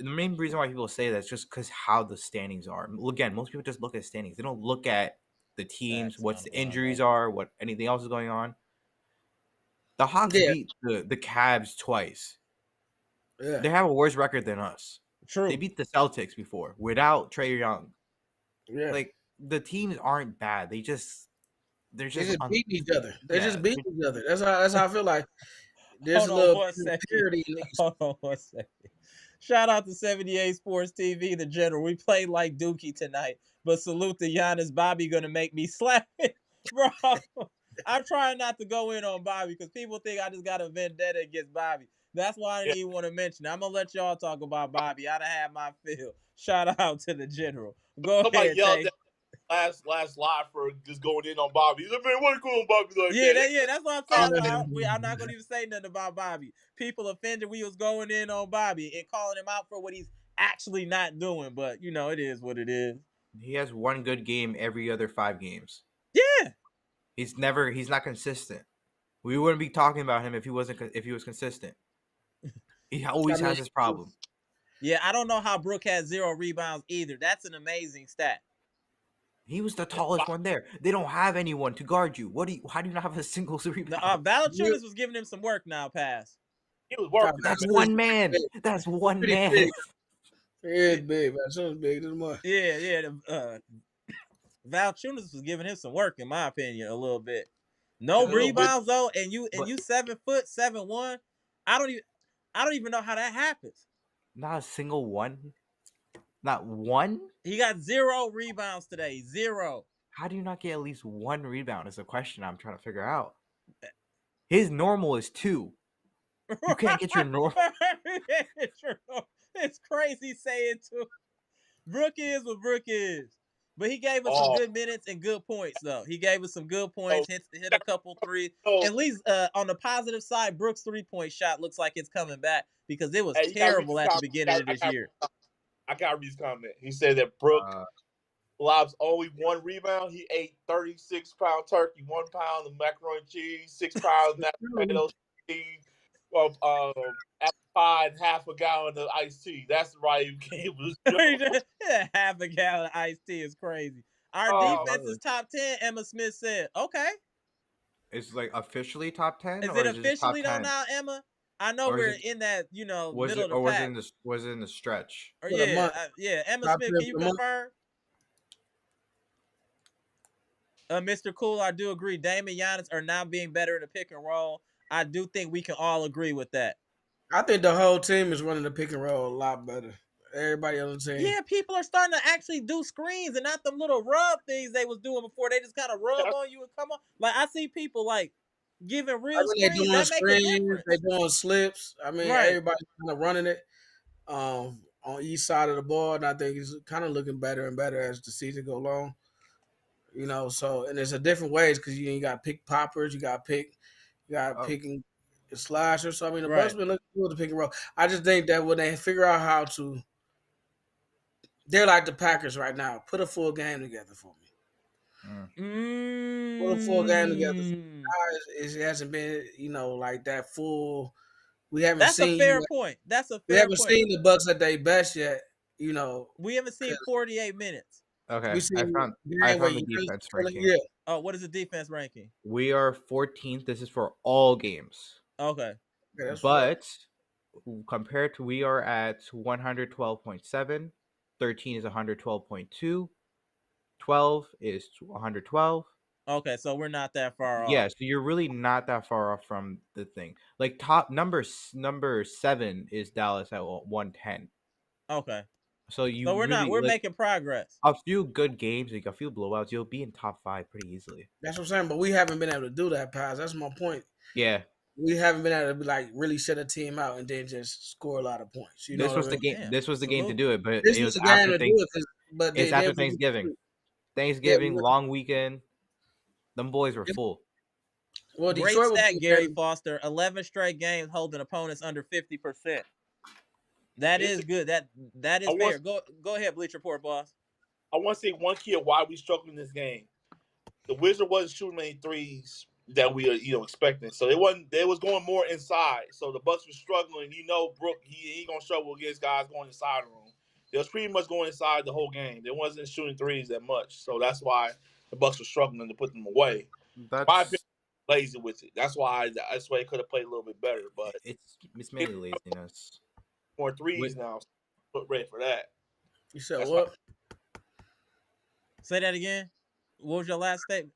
main reason why people say that is just because how the standings are. Again, most people just look at standings. They don't look at the teams, what the injuries are, what anything else is going on. The Hawks beat the Cavs twice. Yeah. They have a worse record than us. True. They beat the Celtics before without Trae Young. Yeah. Like the teams aren't bad. They're just beating each other. They just beat each other. That's how I feel like. There's a little parity in these. Hold on 1 second. Shout out to 78 Sports TV, the general. We played like Dookie tonight, but salute to Giannis. Bobby gonna make me slap it, bro. I'm trying not to go in on Bobby because people think I just got a vendetta against Bobby. That's why I didn't even want to mention it. I'm gonna let y'all talk about Bobby. I done had my fill. Shout out to the general. Somebody yelled at last live for just going in on Bobby. He's like, man, what are you going on Bobby like that? That's what I'm saying. I'm not gonna even say nothing about Bobby. People offended we was going in on Bobby and calling him out for what he's actually not doing. But it is what it is. He has one good game every other 5 games. Yeah. He's not consistent. We wouldn't be talking about him if he was consistent. He always has this problem. Yeah, I don't know how Brook had 0 rebounds either. That's an amazing stat. He was the tallest one there. They don't have anyone to guard you. How do you not have a single rebound? Valanciunas was giving him some work now, pass. He was working. That's one man. That's one man. Big. He is big, man. So big this much. Yeah. Valanciunas was giving him some work, in my opinion, a little bit. No rebounds though, and you 7 foot 7'1". I don't even know how that happens. Not a single one. Not one. He got 0 rebounds today. 0. How do you not get at least 1 rebound? Is a question I'm trying to figure out. His normal is 2. You can't get your normal. It's crazy saying 2. Brook is what Brook is. But he gave us some good minutes and good points, though. He gave us some good points, hit a couple threes. At least on the positive side, Brook's 3-point shot looks like it's coming back because it was terrible at the beginning of this year. I got to read his comment. He said that Brook lobs only 1 rebound. He ate 36-pound turkey, 1 pound of macaroni and cheese, 6 pounds of potatoes, apple pie, and half a gallon of iced tea. That's right. Half a gallon of iced tea is crazy. Our defense is top 10, Emma Smith said. Okay. It's like officially top 10? Is it officially though now, Emma? I know we're in that, middle of the pack. Was it in the stretch? Or yeah. Emma Smith, can you confirm? Mr. Cool, I do agree. Damian and Giannis are now being better in the pick and roll. I do think we can all agree with that. I think the whole team is running the pick and roll a lot better. Everybody on the team. Yeah, people are starting to actually do screens and not them little rub things they was doing before. They just kind of rub on you and come on. Like, I see people, like, giving real screens. That make a difference. They're doing slips. I mean, everybody's kind of running it on each side of the ball, and I think it's kind of looking better and better as the season goes along. So, and there's a different ways because you got pick poppers, you got picking slashers. So, I mean, the Bucks been looking good to pick and roll. I just think that when they figure out how to, they're like the Packers right now. Put a full game together for me. Put a full game together. It hasn't been, like that full. We haven't seen. That's a fair point. We haven't seen the Bucks at their best yet. We haven't seen 48 minutes. Okay, I found the defense ranking. Yeah. Oh, what is the defense ranking? We are 14th. This is for all games. Okay. Yeah, but compared to, we are at 112.7. 13 is 112.2. 12 is 112. Okay, so we're not that far off. Yeah, so you're really not that far off from the thing. Like top number 7 is Dallas at 110. Okay. So we're making progress. A few good games, like a few blowouts, you'll be in top 5 pretty easily. That's what I'm saying, but we haven't been able to do that, Paz. That's my point. Yeah. We haven't been able to really shut a team out and then just score a lot of points. This was the game. This was the game to do it, but this it was was the game after to do it. But it's after Thanksgiving. Long weekend. Them boys were full. Well, great stat, Gary Foster. 11 straight games holding opponents under 50%. That is good. That is fair. Go ahead, Bleacher Report, boss. I want to say one key of why we struggled in this game. The Wizards wasn't shooting many threes that we are expecting. So they was going more inside. So the Bucks were struggling. Brook, he ain't gonna struggle against guys going inside the room. They was pretty much going inside the whole game. They wasn't shooting threes that much. So that's why the Bucks were struggling to put them away. My opinion, lazy with it. That's why they could have played a little bit better. But it's mainly laziness. More threes now. Put ready for that. You said what? Say that again. What was your last statement?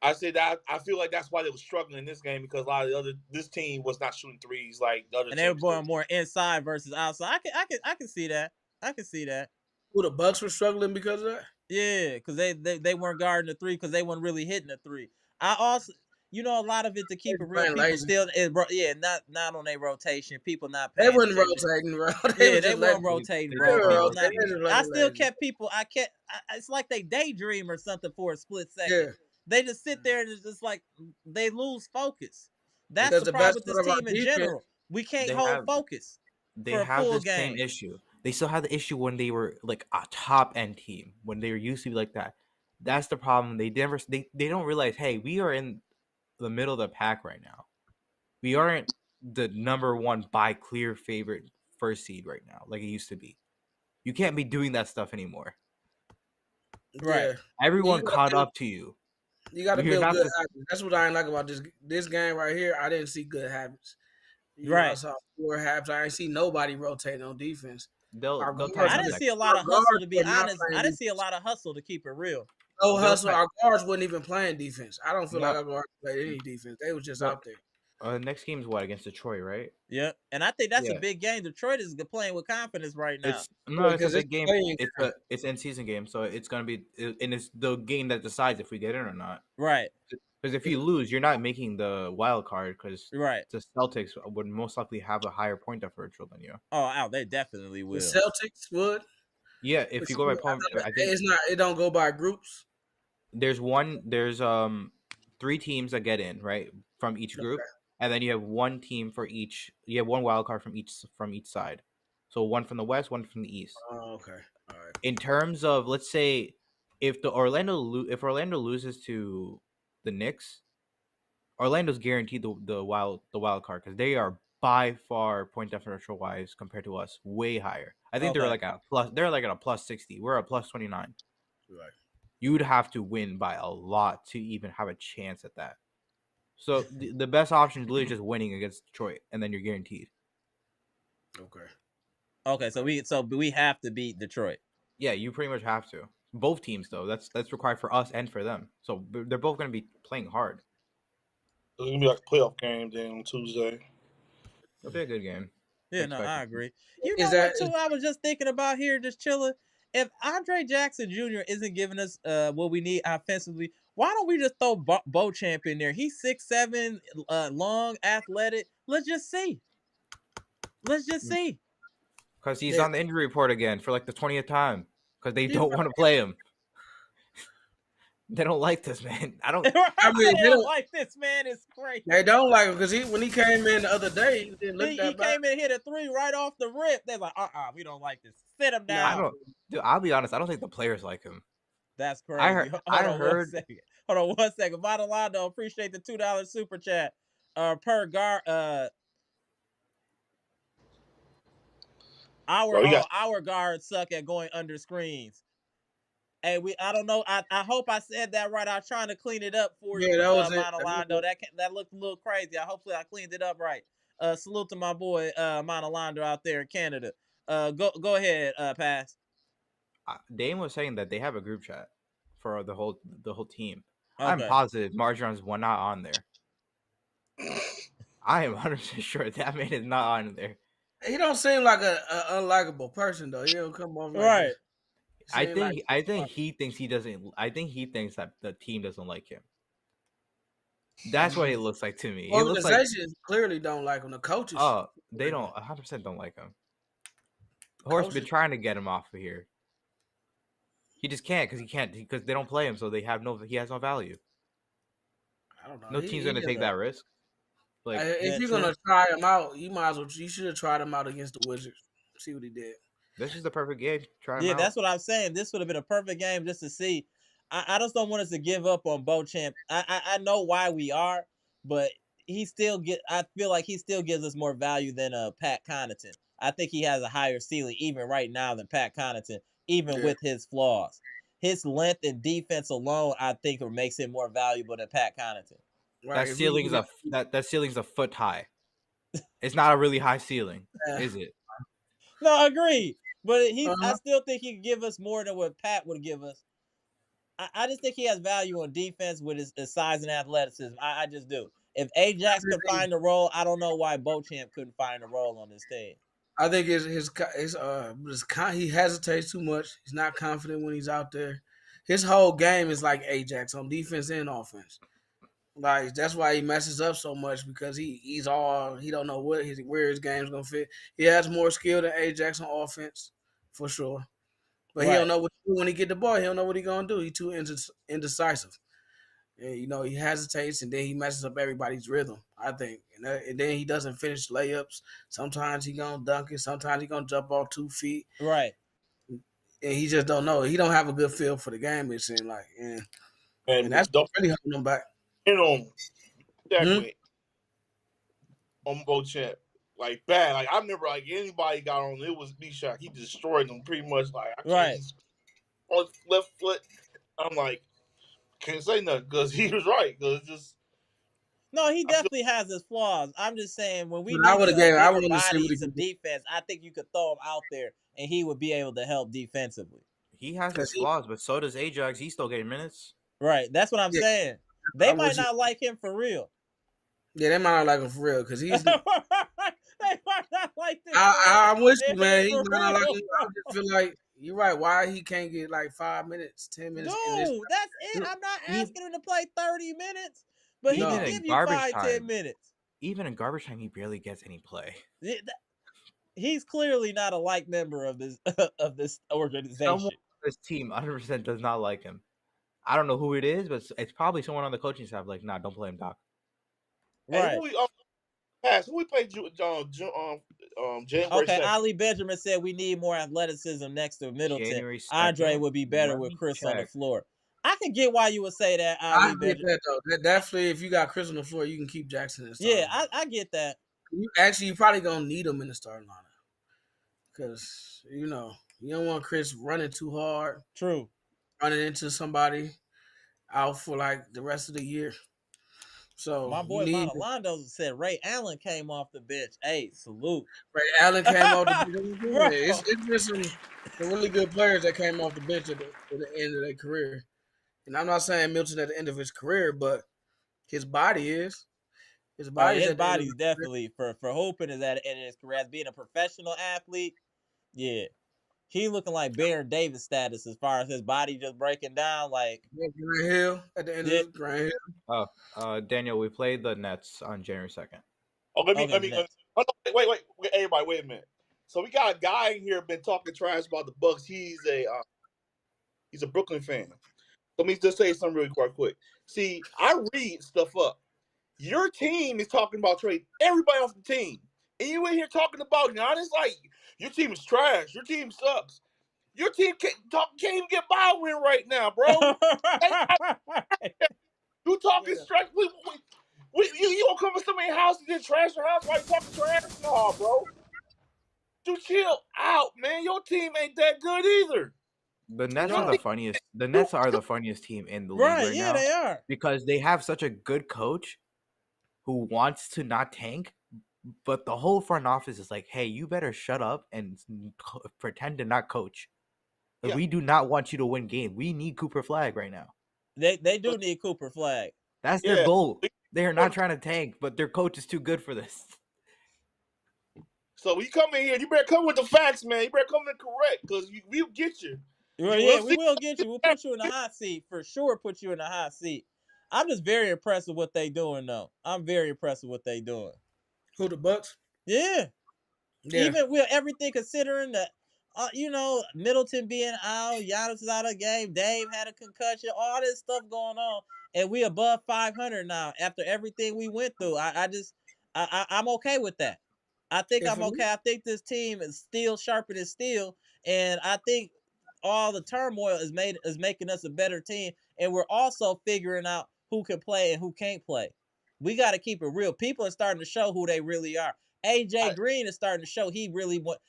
I said that I feel like that's why they were struggling in this game because a lot of this team was not shooting threes like the other. And they were going more inside versus outside. I can see that. I can see that. Who, the Bucks were struggling because of that? Yeah, because they weren't guarding the 3 because they weren't really hitting the 3. I also, a lot of it to keep it real. People still, not on their rotation. People not paying. They weren't rotating, bro. They weren't rotating, bro. I still kept people. It's like they daydream or something for a split second. Yeah. They just sit there and it's just like they lose focus. That's the problem with this team in general. We can't hold focus. They have this same issue. They still had the issue when they were like a top end team, when they were used to be like that. That's the problem. They don't realize, hey, we are in the middle of the pack right now. We aren't the number 1 by clear favorite first seed right now, like it used to be. You can't be doing that stuff anymore. Right. Yeah. Everyone caught up to you. You got to You're build not good the- habits. That's what I ain't like about this game right here. I didn't see good habits. You know, I saw 4 halves. I ain't see nobody rotating on defense. They'll I tighten up didn't next see a lot of hustle, to be honest. I didn't see a lot of hustle, to keep it real. No hustle. Our guards wasn't even playing defense. I don't feel like our guards played any defense. They was just out there. Next game's what, against Detroit, right? Yeah, and I think that's a big game. Detroit is playing with confidence right now. It's a big game. It's in season game, so it's gonna be, and it's the game that decides if we get in or not. Right. Because if you lose, you're not making the wild card. Because right, the Celtics would most likely have a higher point differential than you. Oh, they definitely will. The Celtics would. Yeah, if you go by point, I think it's not. It don't go by groups. There's 3 teams that get in, right, from each group, and then you have 1 team for each. You have 1 wild card from each side. So 1 from the West, 1 from the East. Oh, okay. All right. In terms of, let's say, if Orlando loses to the Knicks, Orlando's guaranteed the wild card because they are by far point differential wise compared to us way higher. I think they're like at a plus 60. We're a plus 29. Right. You would have to win by a lot to even have a chance at that. So the best option is literally just winning against Detroit, and then you're guaranteed. Okay. So we have to beat Detroit. Yeah, you pretty much have to. Both teams though. That's required for us and for them. So they're both going to be playing hard. It's gonna be like a playoff game then on Tuesday. It'll be a good game. Yeah, no, I agree. You know what, too? I was just thinking about here, just chilling. If Andre Jackson Jr. isn't giving us what we need offensively, why don't we just throw Beauchamp in there? He's 6'7", long, athletic. Let's just see. Because he's on the injury report again for like the 20th time. Because they don't want to play him. They don't like this man. I mean, they don't like this man. It's crazy. They don't like him because when he came in the other day, he didn't look that bad. He came in and hit a 3 right off the rip. They're like, we don't like this. Sit him down. I'll be honest. I don't think the players like him. That's crazy. I heard. Hold on 1 second. Vadalado, appreciate the $2 super chat. Per guard. Our guards suck at going under screens. Hey, I don't know. I hope I said that right. I was trying to clean it up for you, Monalando. That looked a little crazy. Hopefully I cleaned it up right. Salute to my boy Monalando out there in Canada. Go ahead, Pass. Dame was saying that they have a group chat for the whole team. Okay. I'm positive Marjon's not on there. I am 100% sure that man is not on there. He don't seem like an unlikable person though. He don't come off like right. This. I think he thinks he doesn't. I think he thinks that the team doesn't like him. That's what it looks like to me. Organizations clearly don't like him. The coaches. Oh, they don't 100% don't like him. Horse been trying to get him off of here. He just can't because they don't play him, so he has no value. I don't know. No team's gonna take that risk. Like if you're gonna try him out, you should have tried him out against the Wizards. See what he did. This is the perfect game. Yeah, that's what I'm saying. This would have been a perfect game just to see. I just don't want us to give up on Beauchamp. I know why we are, but I feel like he still gives us more value than Pat Connaughton. I think he has a higher ceiling even right now than Pat Connaughton, even with his flaws. His length and defense alone, I think, makes him more valuable than Pat Connaughton. Right. That ceiling's a foot high. It's not a really high ceiling, is it? No, I agree. But I still think he could give us more than what Pat would give us. I just think he has value on defense with his size and athleticism. I just do. If Ajax could find a role, I don't know why Beauchamp couldn't find a role on this team. I think he hesitates too much. He's not confident when he's out there. His whole game is like Ajax on defense and offense. Like that's why he messes up so much because he don't know where his game's gonna fit. He has more skill than Ajax on offense for sure, but he don't know what to do when he get the ball. He don't know what he's gonna do. He's too indecisive. And, he hesitates and then he messes up everybody's rhythm. I think, and then he doesn't finish layups. Sometimes he gonna dunk it. Sometimes he gonna jump off 2 feet. Right. And he just don't know. He don't have a good feel for the game. It seems like, and that's really holding him back. On that way, on Beauchamp, like bad. Like I remember, like anybody got on, it was B-Shot. He destroyed them pretty much. Like I can't on his left foot. I'm like, can't say nothing because he was right. Because just no, he definitely has his flaws. I'm just saying when we I needed would a have I bigger wanted to see body what and he some could do. defense, I think you could throw him out there and he would be able to help defensively. He has his flaws, but so does Ajax. He's still getting minutes. Right. That's what I'm saying. They might not like him for real. Yeah, they might not like him for real because he's. They might not like this. I'm with you, man. He For might not like real, him. I just feel like you're right. Why he can't get like 5 minutes, 10 minutes? Dude, that's it. I'm not asking him to play 30 minutes, but he can give you 5-10 minutes. Even in garbage time, he barely gets any play. He's clearly not a like member of this organization. Someone on this team 100% does not like him. I don't know who it is, but it's probably someone on the coaching staff. Like, nah, don't play him, Doc. Right. Hey, who we played January Okay, 2nd? Ali Benjamin said we need more athleticism next to Middleton. Andre would be better with Khris on the floor. I can get why you would say that, Ali Benjamin. I get that, though. Definitely, if you got Khris on the floor, you can keep Jackson in the starting lineup. I get that. You probably going to need him in the starting lineup. Because, you don't want Khris running too hard. True. Running into somebody out for, like, the rest of the year. So my boy Montalondo said Ray Allen came off the bench. Hey, salute. Ray Allen came off the bench. It's been some really good players that came off the bench at the end of their career. And I'm not saying Milton at the end of his career, but his body is. His body's definitely for hooping is at the end of his career. As being a professional athlete, yeah. He looking like Baron Davis status as far as his body just breaking down. Like Grant Hill at the end of his Grant Hill. Daniel, we played the Nets on January 2nd. Oh, let me. Wait, everybody, wait a minute. So we got a guy in here been talking trash about the Bucks. He's a Brooklyn fan. Let me just say something really quick. See, I read stuff up. Your team is talking about trading everybody off the team, and you in here talking about Giannis like your team is trash. Your team sucks. Your team can't even get by a win right now, bro. You talking straight? You gonna come to somebody's house and then trash your house while you talking trash? No, bro. You chill out, man. Your team ain't that good either. The Nets are the funniest. The Nets are the funniest team in the league right now. They are. Because they have such a good coach who wants to not tank, but the whole front office is like, hey, you better shut up and pretend to not coach. Like, we do not want you to win game. We need Cooper Flag right now. They do need Cooper Flag. That's their goal. They are not trying to tank, but their coach is too good for this. So you come in here, you better come with the facts, man. You better come in correct, because we'll get you. We will get you. We'll put you in the hot seat. For sure, put you in the hot seat. I'm just very impressed with what they doing, though. I'm very impressed with what they doing. Who, the Bucks? Yeah. Even with everything considering that, Middleton being out, Giannis is out of the game, Dame had a concussion, all this stuff going on, and we above 500 now after everything we went through. I'm okay with that. I think I'm okay. I think this team is still sharper than steel, and I think all the turmoil is making us a better team, and we're also figuring out who can play and who can't play. We got to keep it real. People are starting to show who they really are. AJ Green is starting to show he really want.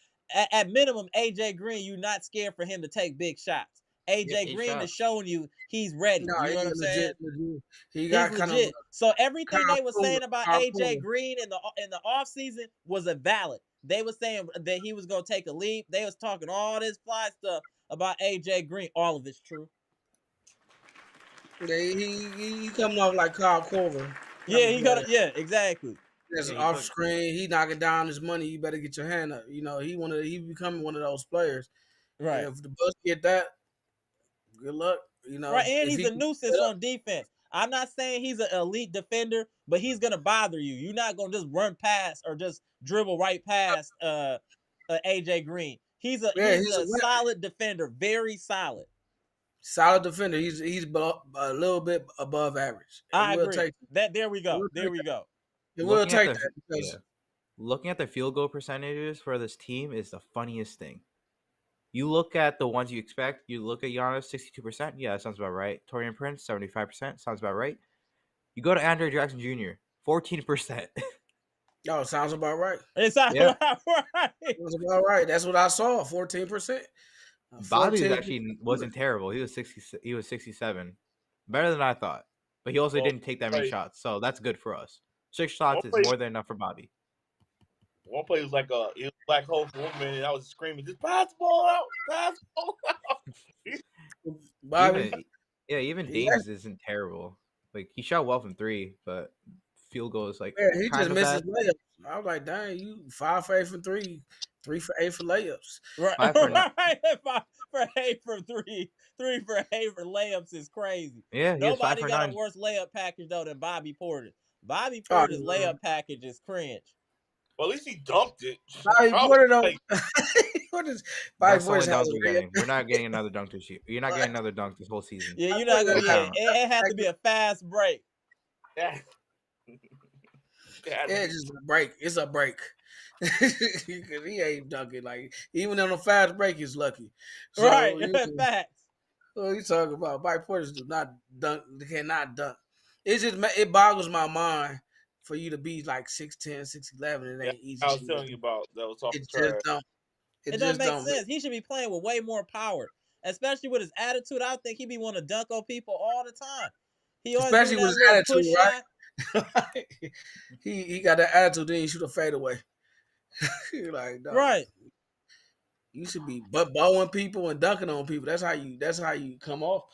At minimum, AJ Green, you're not scared for him to take big shots. AJ Green is showing you he's ready. No, you know what I'm saying? He's legit. So everything they were saying about AJ Green in the offseason was a valid. They were saying that he was going to take a leap. They was talking all this fly stuff about AJ Green. All of it's true. He coming off like Kyle Korver. Yeah, exactly. There's an off screen. He knocking down his money. You better get your hand up. He becoming one of those players. Right. And if the Bucks get that, good luck. Right, and he's a nuisance on defense. I'm not saying he's an elite defender, but he's gonna bother you. You're not gonna just run past or just dribble right past AJ Green. He's a solid defender, very solid. Solid defender. He's a little bit above average. I agree. There we go. It will take that because looking at the field goal percentages for this team is the funniest thing. You look at the ones you expect. You look at Giannis, 62%. Yeah, that sounds about right. Taurean Prince, 75%. Sounds about right. You go to Andre Jackson Jr., 14%. Oh, sounds about right. It sounds Yeah. about right. Sounds about right. That's what I saw. 14%. Bobby actually wasn't terrible. He was 60. He was 67, better than I thought. But he also didn't take that many shots, so that's good for us. 6 shots is more than enough for Bobby. One play was like a black hole for 1 minute. I was screaming, "Just pass the ball out! Pass the ball out!" Bobby, even Dames isn't terrible. Like he shot well from 3, but field goal is like he just misses layups. I was like, dang, you 5 for 8 from 3, 3 for 8 for layups. Right, 5 for 9. 5 for 8 for 3, 3 for 8 for layups is crazy. Yeah, nobody got 9. a worse layup package though than Bobby Portis. Bobby Portis' layup package is cringe. Well, at least he dunked it. Bobby Portis though. That's the only dunk we're getting. We're not getting another dunk this year. You're not getting another dunk this whole season. Yeah, you're not gonna get. It has to be a fast break. Yeah. Yeah, just a break. It's a break. He ain't dunking. Like, even on a fast break, he's lucky. So, right, facts. What are you talking about? Bobby Portis do not dunk. They cannot dunk. It boggles my mind for you to be like 6'10", 6'11", and it ain't easy. I was telling you about that. Was talking trash. It doesn't make sense. He should be playing with way more power, especially with his attitude. I think he be want to dunk on people all the time. He always especially with his attitude, right? he got that attitude. Then he shoot a fadeaway. Like, no, right. You should be bowing people and dunking on people. That's how you come off.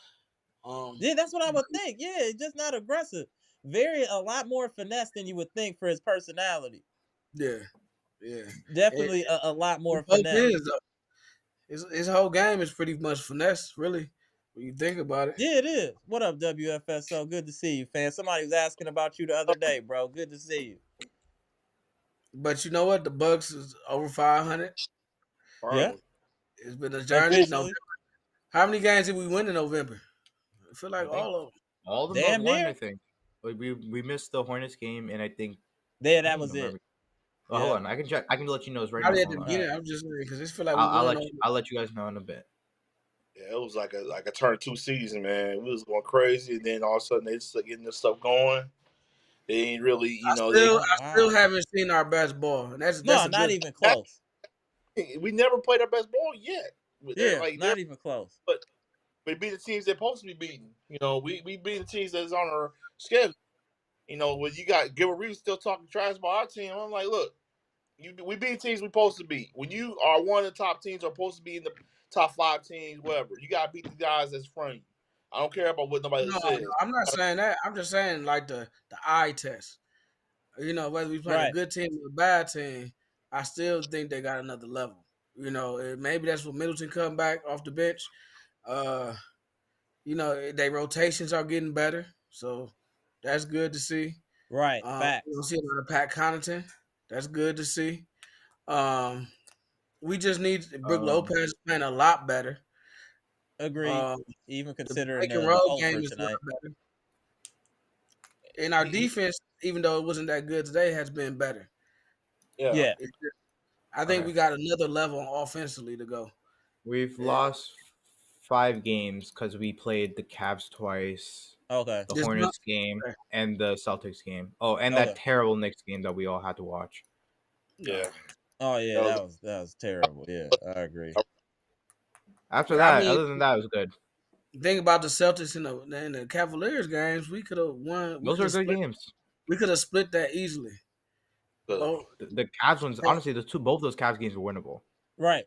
Yeah, that's what I would think. Yeah, just not aggressive. A lot more finesse than you would think for his personality. Yeah. Definitely a lot more finesse. His whole game is pretty much finesse, really, when you think about it. Yeah, it is. What up, WFSO? Good to see you, fam. Somebody was asking about you the other day, bro. Good to see you. But you know what? The Bucks is over 500. Yeah. It's been a journey. How many games did we win in November? I feel like all of them. All of them damn won, near. I think. We missed the Hornets game, and I think that was it. Oh, hold on, I can check. I can let you know right now. At the beginning, I'm just because this feel like I'll let you guys know in a bit. Yeah, it was like a turn 2 season, man. We was going crazy, and then all of a sudden they start getting this stuff going. They ain't really, I still haven't seen our best ball, and that's not even close. We never played our best ball yet. Yeah, not even close. But we beat the teams they're supposed to be beating. We beat the teams that's on our schedule. When you got Gilbert Reeves still talking trash about our team, I'm like, look, we beat teams we're supposed to beat. When you are one of the top teams, are supposed to be in the top 5 teams, whatever, you got to beat the guys that's front of you. I don't care about what nobody says. No, I'm not saying that. I'm just saying like the eye test. Whether we play a good team or a bad team, I still think they got another level. Maybe that's when Middleton come back off the bench. Their rotations are getting better, so that's good to see. Right, facts. We'll see a lot of Pat Connaughton. That's good to see. We just need Brook Lopez playing a lot better. Agreed. Even considering the roll game is tonight. Better. And our defense, even though it wasn't that good today, has been better. Yeah. I think we got another level offensively to go. We've lost 5 games because we played the Cavs twice. Okay. The Hornets game and the Celtics game. Oh, and that terrible Knicks game that we all had to watch. Yeah. Oh yeah, that was terrible. Yeah, I agree. After that, other than that, it was good. Think about the Celtics and the Cavaliers games. We could have won. Those are good games. We could have split that easily. The Cavs ones, honestly, both those Cavs games were winnable. Right.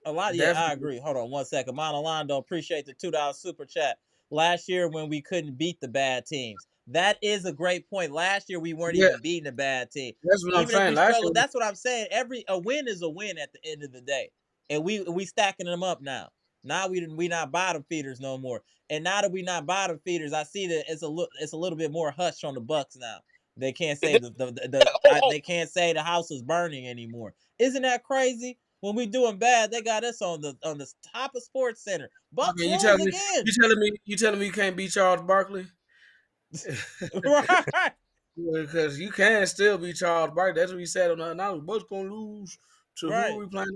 A lot. Yeah, I agree. Hold on 1 second. Monalando, appreciate the $2 super chat. Last year when we couldn't beat the bad teams. That is a great point. Last year we weren't even beating a bad team. That's what I'm saying. That's what I'm saying. A win is a win at the end of the day, and we stacking them up now. Now we not bottom feeders no more. And now that we not bottom feeders, I see that it's a little bit more hush on the Bucks now. They can't say they can't say the house is burning anymore. Isn't that crazy? When we doing bad, they got us on the top of Sports Center. Bucks you telling me you can't beat Charles Barkley? Right. Because you can still beat Charles Barkley. That's what he said on the announcement. Bucks gonna lose to who we playing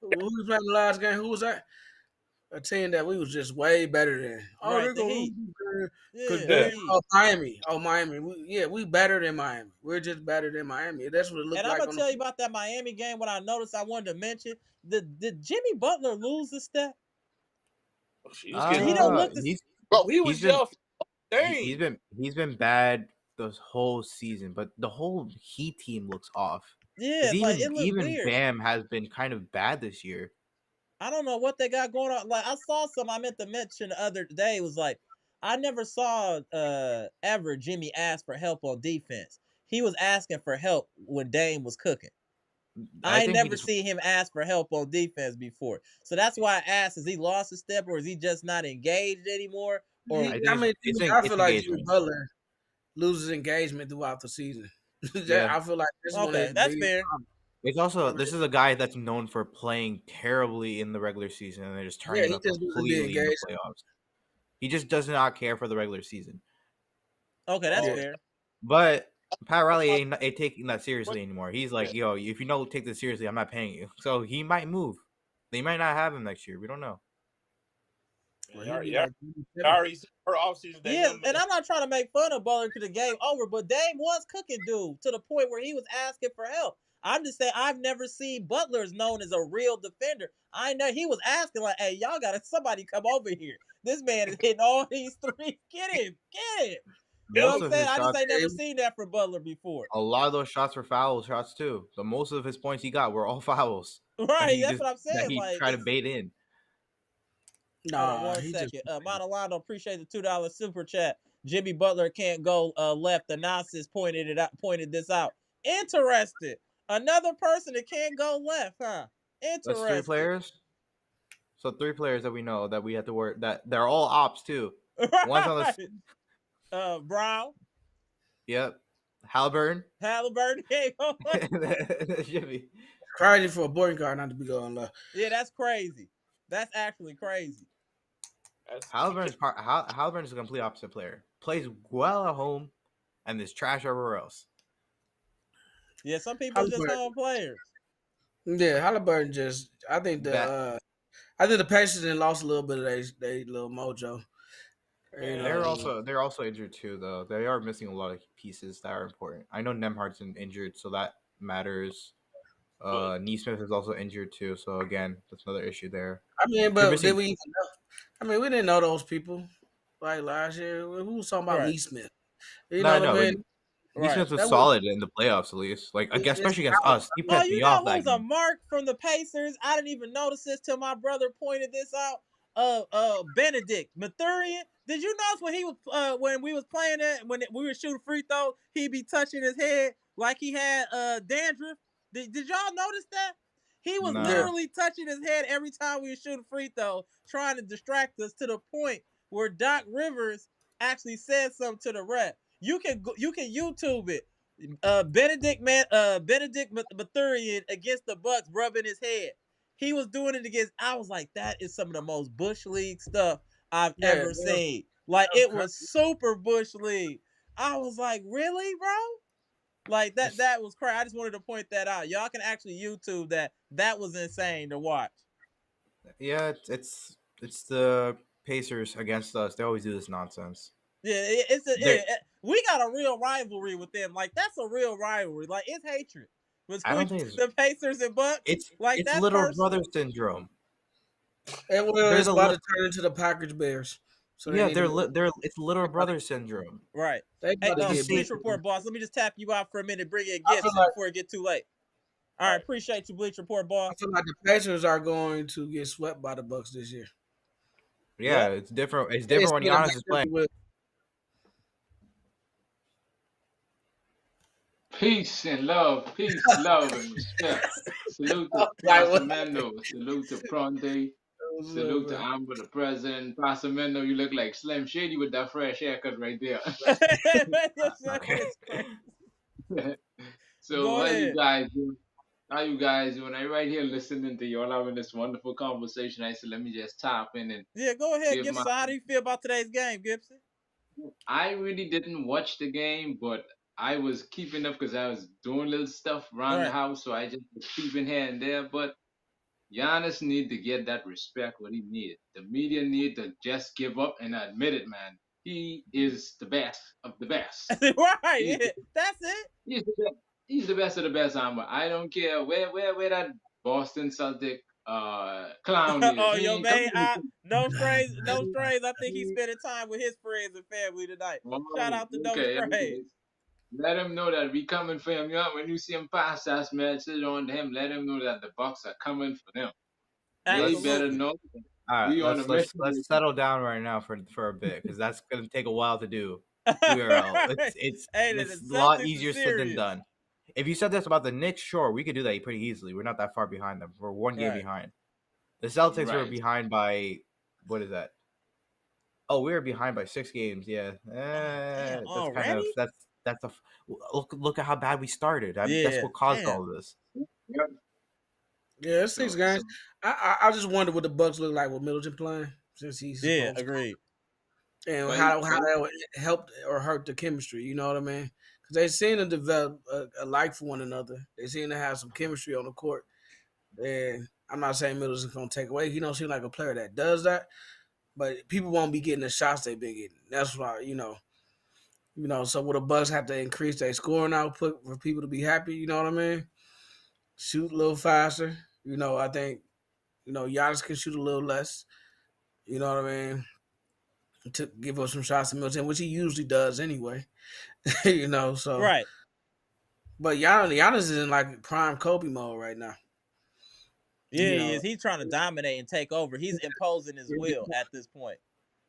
the last game. Who was that? a team that we was just way better than. Oh, Right, they're the gonna Heat. lose because Yeah, Yeah. the Heat. Miami. Oh, Miami. We better than Miami. We're just better than Miami. That's what it looked And I'm like gonna on tell the you about that Miami game. What I noticed, I wanted to mention. Did Jimmy Butler lose the step? He was getting He don't look the. bro. He was he's been just he's been bad this whole season, but the whole Heat team looks off. Yeah, Because like it looked even weird. Bam has been kind of bad this year. I don't know what they got going on. Like I saw some I meant to mention the other day. It was like I never saw ever Jimmy ask for help on defense. He was asking for help when Dame was cooking. I ain't think never seen him ask for help on defense before. So that's why I asked: is he lost a step, or is he just not engaged anymore? Or I I feel like Jimmy engagement. Butler loses engagement throughout the season. Yeah. I feel like this is one of okay, his that's biggest fair. problems. It's also this is a guy that's known for playing terribly in the regular season and then just turning he it up just doesn't be completely in the engaged. playoffs. He just does not care for the regular season. Okay, that's fair. But Pat Riley ain't taking that seriously anymore. He's like, yo, if you don't take this seriously, I'm not paying you. So he might move. They might not have him next year. We don't know. Well, yeah. Already her offseason. Yeah, and I'm not trying to make fun of Butler because the game over, but Dame was cooking dude to the point where he was asking for help. I'm just saying I've never seen Butler's known as a real defender. I know he was asking like, "Hey, y'all got to somebody come over here. This man is hitting all these threes. Get him, get him." You know what I'm saying? I just ain't never seen that from Butler before. A lot of those shots were foul shots too. The most of his points he got were all fouls. Right, that's what I'm saying. That he like tried to bait in. Hold on one second. Monolando, appreciate the $2 super chat. Jimmy Butler can't go left. The nonsense pointed this out. Interesting. Another person that can't go left, huh? Interesting. That's 3 players. So 3 players that we know that we have to work that they're all ops too. One's on the Brown. Yep. Halliburton can't go left. Jimmy. Crazy for a boarding card not to be going left. Yeah, that's crazy. That's actually crazy. Halliburton's a complete opposite player. Plays well at home and is trash everywhere else. Yeah, some people are just home players. Yeah, Halliburton just I think the Pacers lost a little bit of their little mojo. They're also injured too, though. They are missing a lot of pieces that are important. I know Nemhard's injured, so that matters. Neesmith is also injured too, so again, that's another issue there. I mean, but did we even know? I mean, we didn't know those people like last year. Who was talking about Neesmith? You know what I mean? Neesmith was solid in the playoffs, at least. Like, especially against us. He pissed me off that game. A mark from the Pacers. I didn't even notice this till my brother pointed this out. Benedict Mathurin. Did you notice when he was when we was playing that when we were shooting free throw, he'd be touching his head like he had dandruff? Did y'all notice that? He was literally touching his head every time we were shooting free throw, trying to distract us to the point where Doc Rivers actually said something to the ref. You can YouTube it. Benedict Mathurin against the Bucks rubbing his head. He was doing it against. I was like, that is some of the most Bush League stuff I've ever seen. Like it was super Bush League. I was like, really, bro? Like that was crazy. I just wanted to point that out. Y'all can actually YouTube that. That was insane to watch. Yeah, it's the Pacers against us. They always do this nonsense. Yeah, we got a real rivalry with them. Like that's a real rivalry. Like it's hatred between the Pacers and Bucks. It's little brother syndrome. And it's about to turn into the Packers Bears. So it's little brother syndrome. Right. Hey, Bleach Report boss. Let me just tap you out for a minute. Bring in Gibson before it get too late. All right, appreciate you, Bleach Report boss. I feel like the Pacers are going to get swept by the Bucks this year. Yeah, it's different. It's different when Giannis is playing. Peace and love, and respect. Salute to Passamendo, salute to Pronte, salute to Amber, the president. Passamendo, you look like Slim Shady with that fresh haircut right there. So how you guys doing? How you guys doing? I'm right here listening to y'all having this wonderful conversation. I said, let me just tap in and go ahead, Gibson. How do you feel about today's game, Gibson? I really didn't watch the game, but I was keeping up because I was doing little stuff around the house, so I just was keeping here and there. But Giannis need to get that respect what he need. The media need to just give up and admit it, man. He is the best of the best. Right. That's it. He's the best. He's the best of the best. I don't care where that Boston Celtic clown is. Oh, He yo, ain't man. coming. No strays. No strays. I think he's spending time with his friends and family tonight. Shout out to No Strays. Let him know that we coming for him. Yeah, when you see him pass that message on him, let him know that the Bucks are coming for them. Absolutely. They better know. All right, let's settle down right now for a bit because that's gonna take a while to do. It's a lot easier said than done. If you said this about the Knicks, sure, we could do that pretty easily. We're not that far behind them. We're one game behind. The Celtics were behind by what is that? Oh, we were behind by 6 games. Yeah, that's already? kind of that's a look at how bad we started. That's what caused all of this. Yep. Yeah, it's 6 games. I just wonder what the Bucks look like with Middleton playing since he's agreed. And how that would help or hurt the chemistry. You know what I mean? Because they seem to develop a like for one another. They seem to have some chemistry on the court. And I'm not saying Middleton's gonna take away. He don't seem like a player that does that. But people won't be getting the shots they've been getting. That's why, so will the Bucks have to increase their scoring output for people to be happy? You know what I mean? Shoot a little faster. I think, Giannis can shoot a little less. You know what I mean? To give us some shots to Middleton, which he usually does anyway. So. Right. But Giannis is in like prime Kobe mode right now. Yeah, he is. He's trying to dominate and take over. He's imposing his will at this point.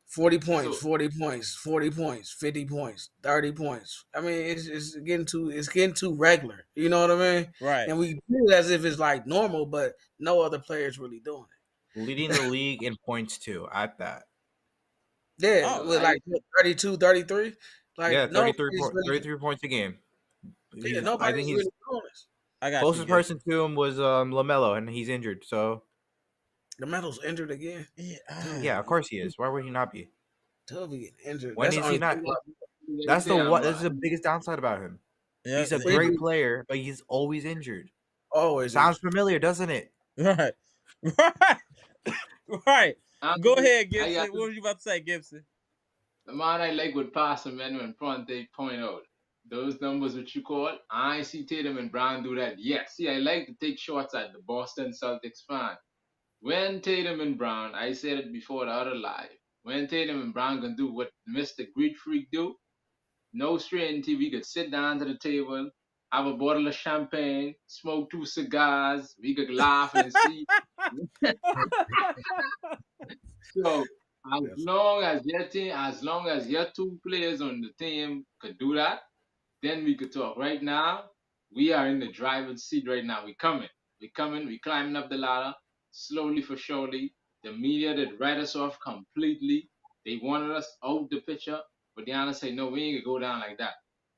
40 points, 40 points, 40 points, 50 points, 30 points. I mean, it's getting too regular. You know what I mean? Right. And we do it as if it's like normal, but no other player's really doing it. Leading the league in points too at that. Yeah, with like 32, 33. Like 33 points a game. Yeah, nobody's really doing this. Closest person to him was LaMelo, and he's injured. So LaMelo's injured again. Yeah, of course he is. Why would he not be? Toby injured. When is he not? That's the biggest downside about him. Yeah, he's a great player, but he's always injured. Always sounds familiar, doesn't it? Right. Right. Go ahead, Gibson. What were you about to say, Gibson? The man I like would pass him in front. They point out those numbers which you call. I see Tatum and Brown do that. Yes, see, I like to take shots at the Boston Celtics fan. When Tatum and Brown, I said it before the other live. When Tatum and Brown can do what Mr. Greek Freak do, no strain TV could sit down to the table, have a bottle of champagne, smoke 2 cigars, we could laugh and see. So as long as your 2 players on the team could do that, then we could talk. Right now, we are in the driver's seat right now. We climbing up the ladder, slowly for surely. The media did write us off completely. They wanted us out the picture, but Giannis say, no, we ain't gonna go down like that.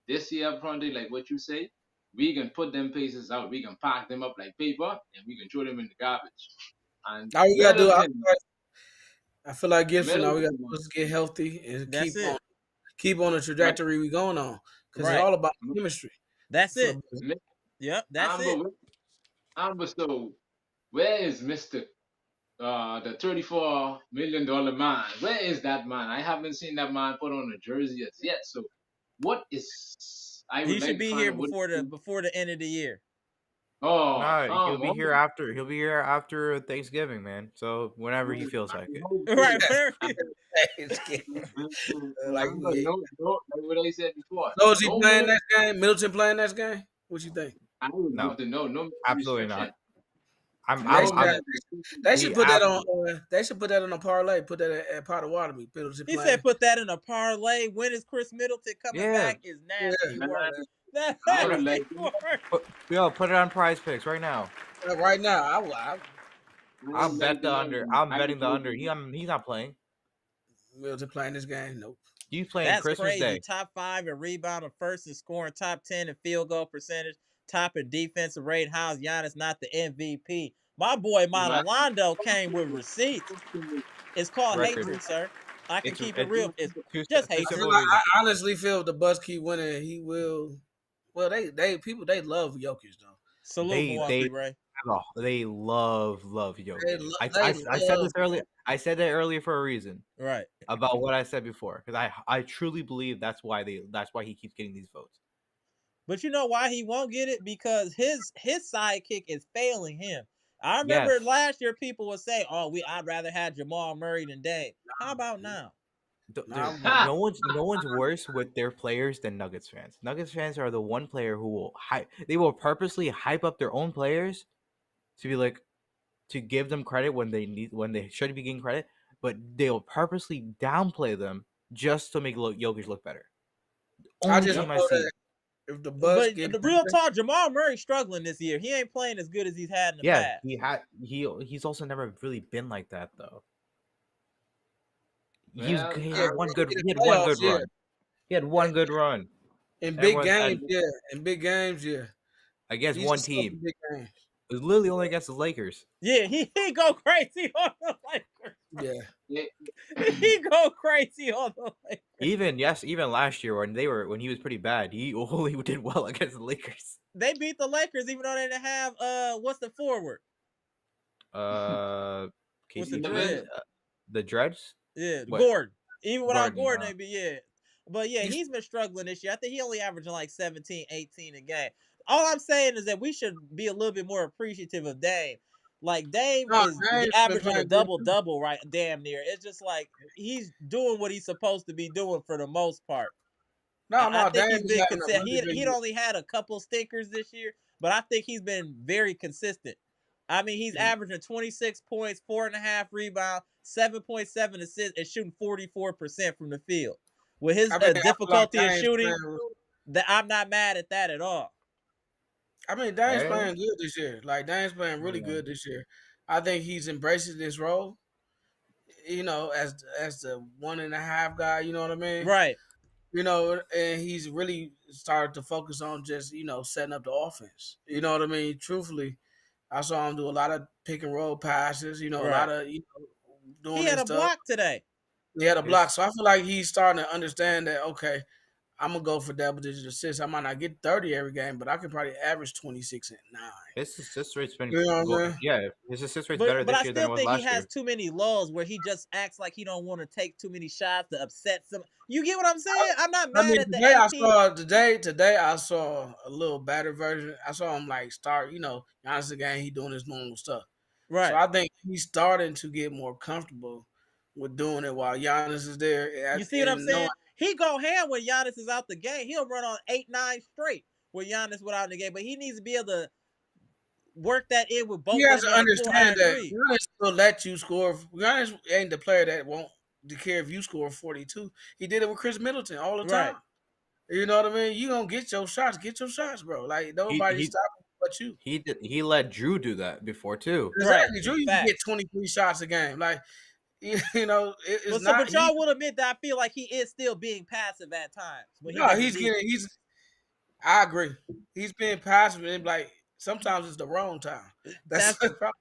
This year, Pronte, like what you say, we can put them pieces out. We can pack them up like paper, and we can throw them in the garbage. And all we gotta do, I feel like Gibson, all we gotta do is get healthy and keep on the trajectory we going on. Because it's all about chemistry. That's it. Yep, that's it. So where is Mr. The $34 million man? Where is that man? I haven't seen that man put on a jersey yet. So what is he should be here before the end of the year. He'll be here after. He'll be here after Thanksgiving, man. So whenever he feels like it. Right. Like what I said before. So is he playing that game? Middleton playing that game? What you think? I would love to know. No, absolutely not. They should put that on. They should put that on a parlay. Put that at Potawatomi. He said, "Put that in a parlay." When is Khris Middleton coming back? Is nasty work. That's nasty work. Put it on Prize Picks right now. Right now, I'll bet the under. I'm betting the under. He's not playing. Middleton playing this game? Nope. You playing Christmas crazy. Day? Top 5 in rebounding first and scoring top 10 in field goal percentage. Top in defensive rate. How's Giannis not the MVP? My boy Monolondo came with receipts. It's called hatred, sir. I can keep it real. It's just hatred. I honestly feel if the Bucks keep winning, he will. Well, they love Jokic though. Salute Milwaukee, Ray. They love Jokic. They I said this earlier. I said that earlier for a reason. Right. About what I said before, because I truly believe that's why he keeps getting these votes. But you know why he won't get it? Because his sidekick is failing him. I remember last year people would say, "Oh, I'd rather have Jamal Murray than Dame." How about now? No one's worse with their players than Nuggets fans. Nuggets fans are the one player who will purposely hype up their own players to be like, to give them credit when they should be getting credit, but they'll purposely downplay them just to make Jokic look better. Only time I see it. If the Bucks but the real talk, Jamal Murray's struggling this year. He ain't playing as good as he's had in the past. He's also never really been like that though. He had one good run. He had one good run. In big games, yeah. Against one team. It was literally only against the Lakers. Yeah, he go crazy on the Lakers. Yeah. He go crazy on the Lakers. Even last year when he was pretty bad, he only did well against the Lakers. They beat the Lakers even though they didn't have what's the forward? What's the Dreads? The Dreads? Yeah, Gordon. Even without Gordon, they be But yeah, he's been struggling this year. I think he only averaging like 17, 18 a game. All I'm saying is that we should be a little bit more appreciative of Dame. Like Dame is averaging a double-double, right? Damn near. It's just like he's doing what he's supposed to be doing for the most part. I think he's been consistent. He'd only had a couple stinkers this year, but I think he's been very consistent. I mean, he's averaging 26 points, 4.5 rebounds, 7.7 assists, and shooting 44% from the field. With his difficulty in shooting, I'm not mad at that at all. I mean, Dame's playing good this year. Like, Dame's playing really good this year. I think he's embracing this role, you know, as the 1.5 guy, you know what I mean? Right. You know, and he's really started to focus on just, you know, setting up the offense. You know what I mean? Truthfully, I saw him do a lot of pick and roll passes, you know, a lot of, you know, doing He had a block today. He had a block. So I feel like he's starting to understand that, okay, I'm going to go for double-digit assists. I might not get 30 every game, but I can probably average 26 and 9. His assist rate's been his assist rate's better this year than it was last year. But I still think he has too many lulls where he just acts like he don't want to take too many shots to upset some. You get what I'm saying? I'm not mad at the Today I saw a little better version. I saw him like start, you know, Giannis again, he doing his normal stuff. Right. So I think he's starting to get more comfortable with doing it while Giannis is there. You see what I'm saying? He go ham when Giannis is out the game. He'll run on 8-9 straight with Giannis without the game, but he needs to be able to work that in with both. He has to understand that Giannis will let you score. Giannis ain't the player that won't care if you score 42. He did it with Khris Middleton all the time. Right. You know what I mean? You gonna get your shots, bro. Like nobody's stopping but you. He let Drew do that before too. Exactly. Right. Drew, you can get 23 shots a game. Like, you know, it's not. But y'all will admit that I feel like he is still being passive at times. I agree. He's being passive, and like sometimes it's the wrong time. That's the problem.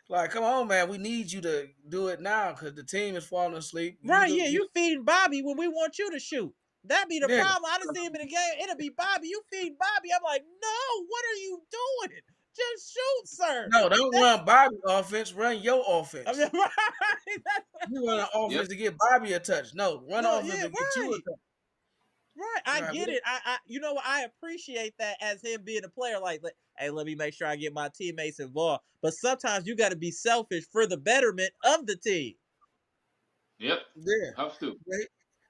Like, come on, man, we need you to do it now because the team is falling asleep. You feeding Bobby when we want you to shoot. That'd be the problem. I didn't see him in the game. It'll be Bobby. You feed Bobby. I'm like, no, what are you doing? Just shoot, sir. No, don't run Bobby offense. Run your offense. I mean, you run an offense to get Bobby a touch. No, run offense to get you a touch. Right, I get it. I you know what? I appreciate that as him being a player. Like, hey, let me make sure I get my teammates involved. But sometimes you got to be selfish for the betterment of the team. Yep. Yeah. Have to.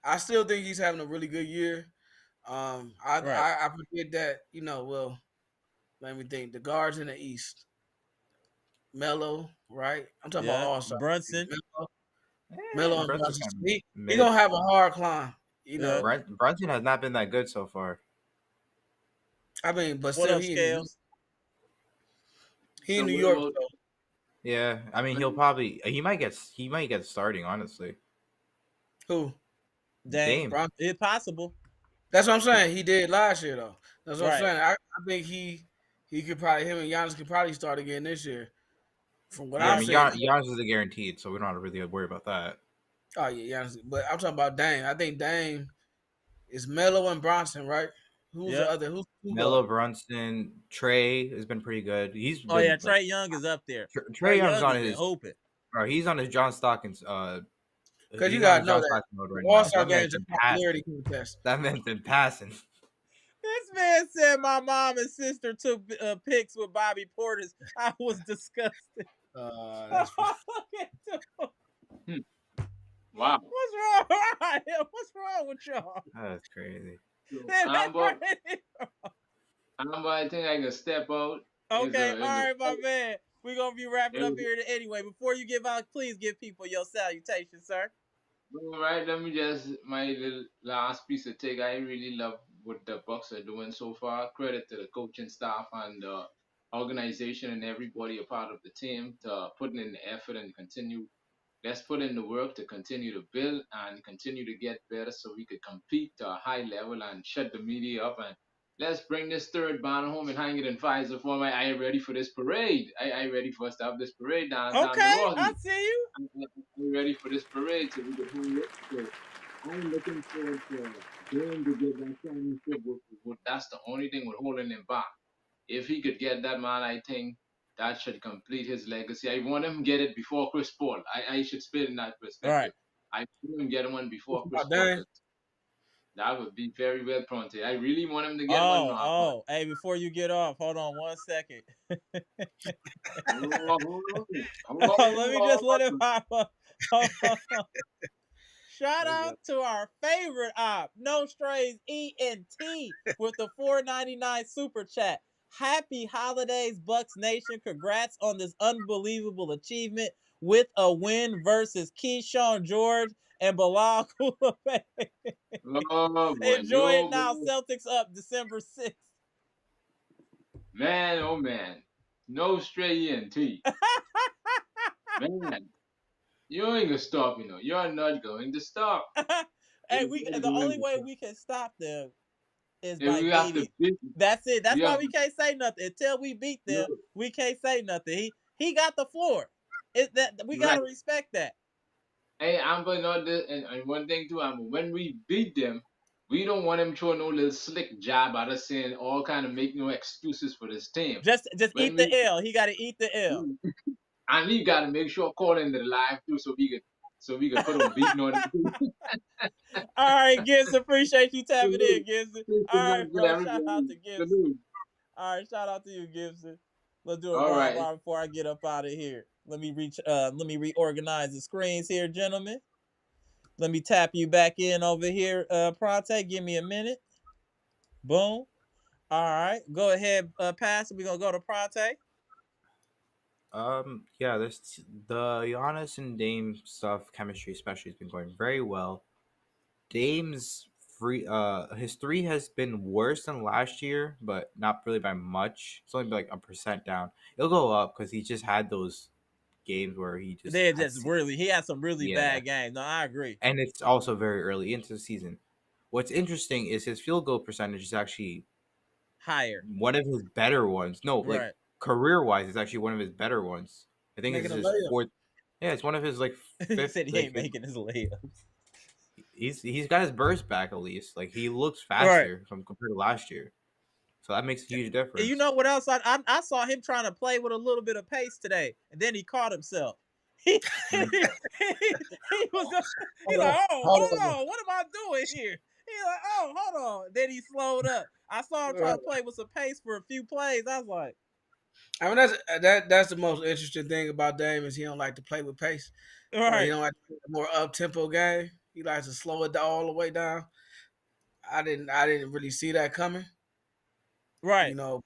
I still think he's having a really good year. I forget that, you know, well, let me think. The guards in the East. Melo, right? I'm talking about all-star. Brunson. Melo and Brunson. He gonna have a hard climb. You know, Brunson has not been that good so far. I mean, but still, he in New York. Though. Yeah, I mean, he might get starting. Honestly, who? Dame. It's possible. That's what I'm saying. He did last year, though. That's what I'm saying. I think he could probably, him and Giannis could probably start again this year. From what I'm saying, Giannis is a guaranteed, so we don't have to really worry about that. Oh yeah, Giannis. But I'm talking about Dame. I think Dame is Melo and Bronson, right? Who's the other? Who's Melo, Brunson, Trey has been pretty good. He's been Trey Young is up there. Trey Young's Young on has his been hooping. Bro, he's on his John Stockton's because you gotta know that mode right All-Star games are popularity contest. That man's been passing. This man said my mom and sister took pics with Bobby Portis. I was disgusted. That's Wow. What's wrong? What's wrong with y'all? That's crazy. I think I can step out. Okay, all right, my man. We're going to be wrapping up here anyway. Before you give out, please give people your salutation, sir. All right, let me just, my little last piece of take. I really love what the Bucks are doing so far. Credit to the coaching staff and the organization and everybody a part of the team to putting in the effort and continue. Let's put in the work to continue to build and continue to get better so we could compete to a high level and shut the media up. And let's bring this third banner home and hang it in Fiserv Forum. I am ready for this parade. I ready for us to have this parade downtown Milwaukee. I see you. I'm ready for this parade so we can hang it. So I'm looking forward to going to get that championship. That's the only thing we're holding him back. If he could get that, man, I think that should complete his legacy. I want him to get it before Chris Paul. I should spit in that perspective. Right. I want him to get one before Chris Paul. That would be very well Pronte. I really want him to get one. Oh, hey, before you get off, hold on 1 second. Let me just let him hop up. Shout out to our favorite op, No Strays ENT, with the $4.99 super chat. Happy holidays, Bucks Nation. Congrats on this unbelievable achievement with a win versus Keyshawn George and Bilal Coulibaly. Enjoy it now. Celtics up December 6th. Man, oh man. No Stray ENT. Man. You ain't gonna stop, you know. You're not going to stop. Hey, the only way we can stop them is by beating. That's it. That's why we can't say nothing. Until we beat them, we can't say nothing. He got the floor. We gotta respect that. Hey, Amber, not this, and one thing too, Amber. When we beat them, we don't want them throwing no little slick jab at us saying all kind of make no excuses for this team. Just eat the L. He got to eat the L. And we got to make sure call in the live too, so we could put on beating on it. All right, Gibbs, appreciate you tapping in, Gibson. All right, bro. Shout out to Gibson. All right, shout out to you, Gibson. Let's do it right before I get up out of here. Let me reorganize the screens here, gentlemen. Let me tap you back in over here, Pronte. Give me a minute. Boom. All right, go ahead, pass. We're gonna go to Pronte. Yeah, the Giannis and Dame stuff, chemistry especially, has been going very well. Dame's his three has been worse than last year, but not really by much. It's only like 1% down. It'll go up because he just had those games where he had some really bad games. No, I agree. And it's also very early into the season. What's interesting is his field goal percentage is actually higher. One of his better ones. No, like career-wise, it's actually one of his better ones. I think it's his fourth. Yeah, it's one of his like fifth. He said he ain't making his layups. He's got his burst back at least. Like he looks faster compared to last year. So that makes a huge difference. And you know what else? I saw him trying to play with a little bit of pace today, and then he caught himself. He was like, hold on, what am I doing here? He's like, oh, hold on. Then he slowed up. I saw him trying to play with some pace for a few plays. I was like, I mean, that's the most interesting thing about Dame is he don't like to play with pace. Right. He don't like to play a more up-tempo game. He likes to slow it all the way down. I didn't really see that coming. Right. You know,